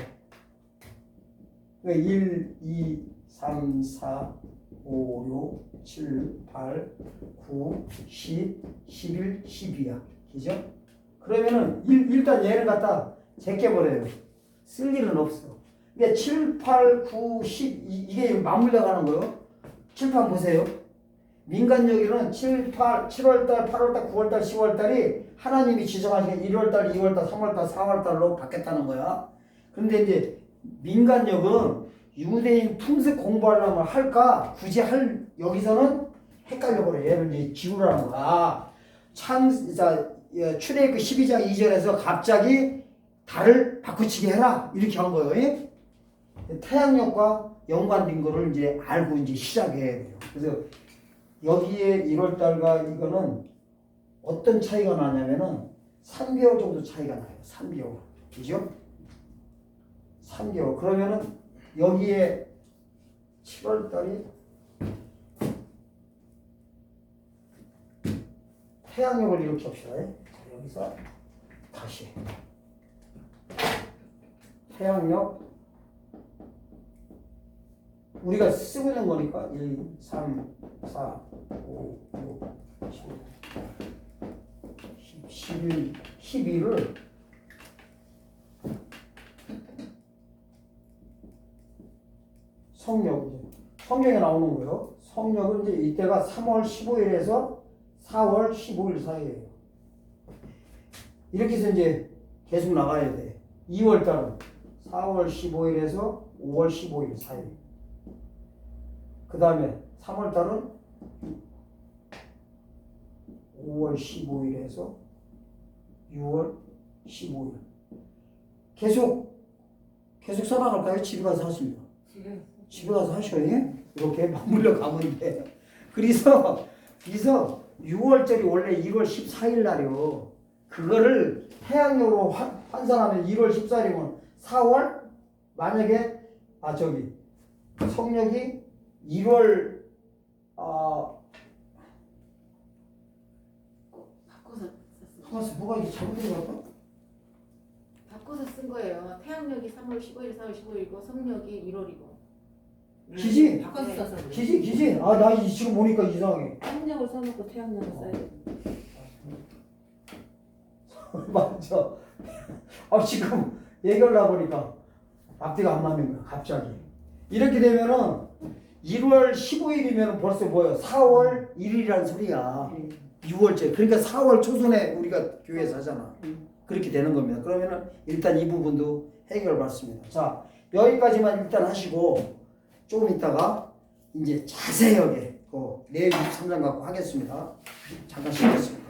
그러니까 1, 2, 3, 4, 5, 6, 7, 8, 9, 10, 11, 12야. 그죠? 그러면은 일단 얘를 갖다 제껴버려요. 쓸 일은 없어. 근데 7, 8, 9, 10 이게 맞물려 가는 거예요. 7, 8 보세요. 민간여기는 7월달, 8월달, 9월달, 10월달이 하나님이 지정하신 1월달, 2월달, 3월달, 4월달로 바뀌었다는 거야. 그런데 이제 민간력은 유대인 풍습 공부하려면 할까? 굳이 여기서는 헷갈려버려. 얘를 이제 지우라는 거야. 출애굽 12장 2절에서 갑자기 달을 바꾸치게 해라. 이렇게 한 거예요. 태양력과 연관된 거를 이제 알고 이제 시작해야 돼요. 그래서 여기에 1월달과 이거는 어떤 차이가 나냐면은 3개월 정도 차이가 나요. 3개월. 그죠? 3개월. 그러면은 여기에 7월달이 태양력을 이렇게 합시다. 자, 여기서 다시 태양력 우리가 쓰고 있는 거니까 1, 3, 4, 5, 6, 7, 10, 12를 성경에 나오는 거예요. 성령은 이제 이때가 3월 15일에서 4월 15일 사이에요. 이렇게 해서 이제 계속 나가야 돼. 2월 달은 4월 15일에서 5월 15일 사이. 그 다음에 3월 달은 5월 15일에서 6월 15일. 계속 써나갈까요? 집에 가서 하시면. 집에 가서 하셔요. 이렇게 맞물려 가면 돼. 그래서 6월절이 원래 1월 14일 날이요. 그거를 태양력으로 환산하면 1월 14일이면 4월 만약에 성력이 1월 가만있어. 뭐가 이게 잘못 들어갈까? 바꿔서 쓴 거예요. 태양력이 3월 15일, 4월 15일이고 성력이 1월이고. 기지? 바꿔서 써서 그래. 기지. 아, 나 지금 보니까 이상해. 태양력을 써놓고 태양력을 써야 돼. 맞아. 아, 지금 얘기를 해보니까 앞뒤가 안 맞는 거야, 갑자기. 이렇게 되면은 1월 15일이면 벌써 뭐예요? 4월 1일이라는 소리야. 6월째. 그러니까 4월 초순에 우리가 교회에서 하잖아. 그렇게 되는 겁니다. 그러면은 일단 이 부분도 해결받습니다. 자, 여기까지만 일단 하시고 조금 있다가 이제 자세하게 그 내용 3장 갖고 하겠습니다. 잠깐 쉬겠습니다.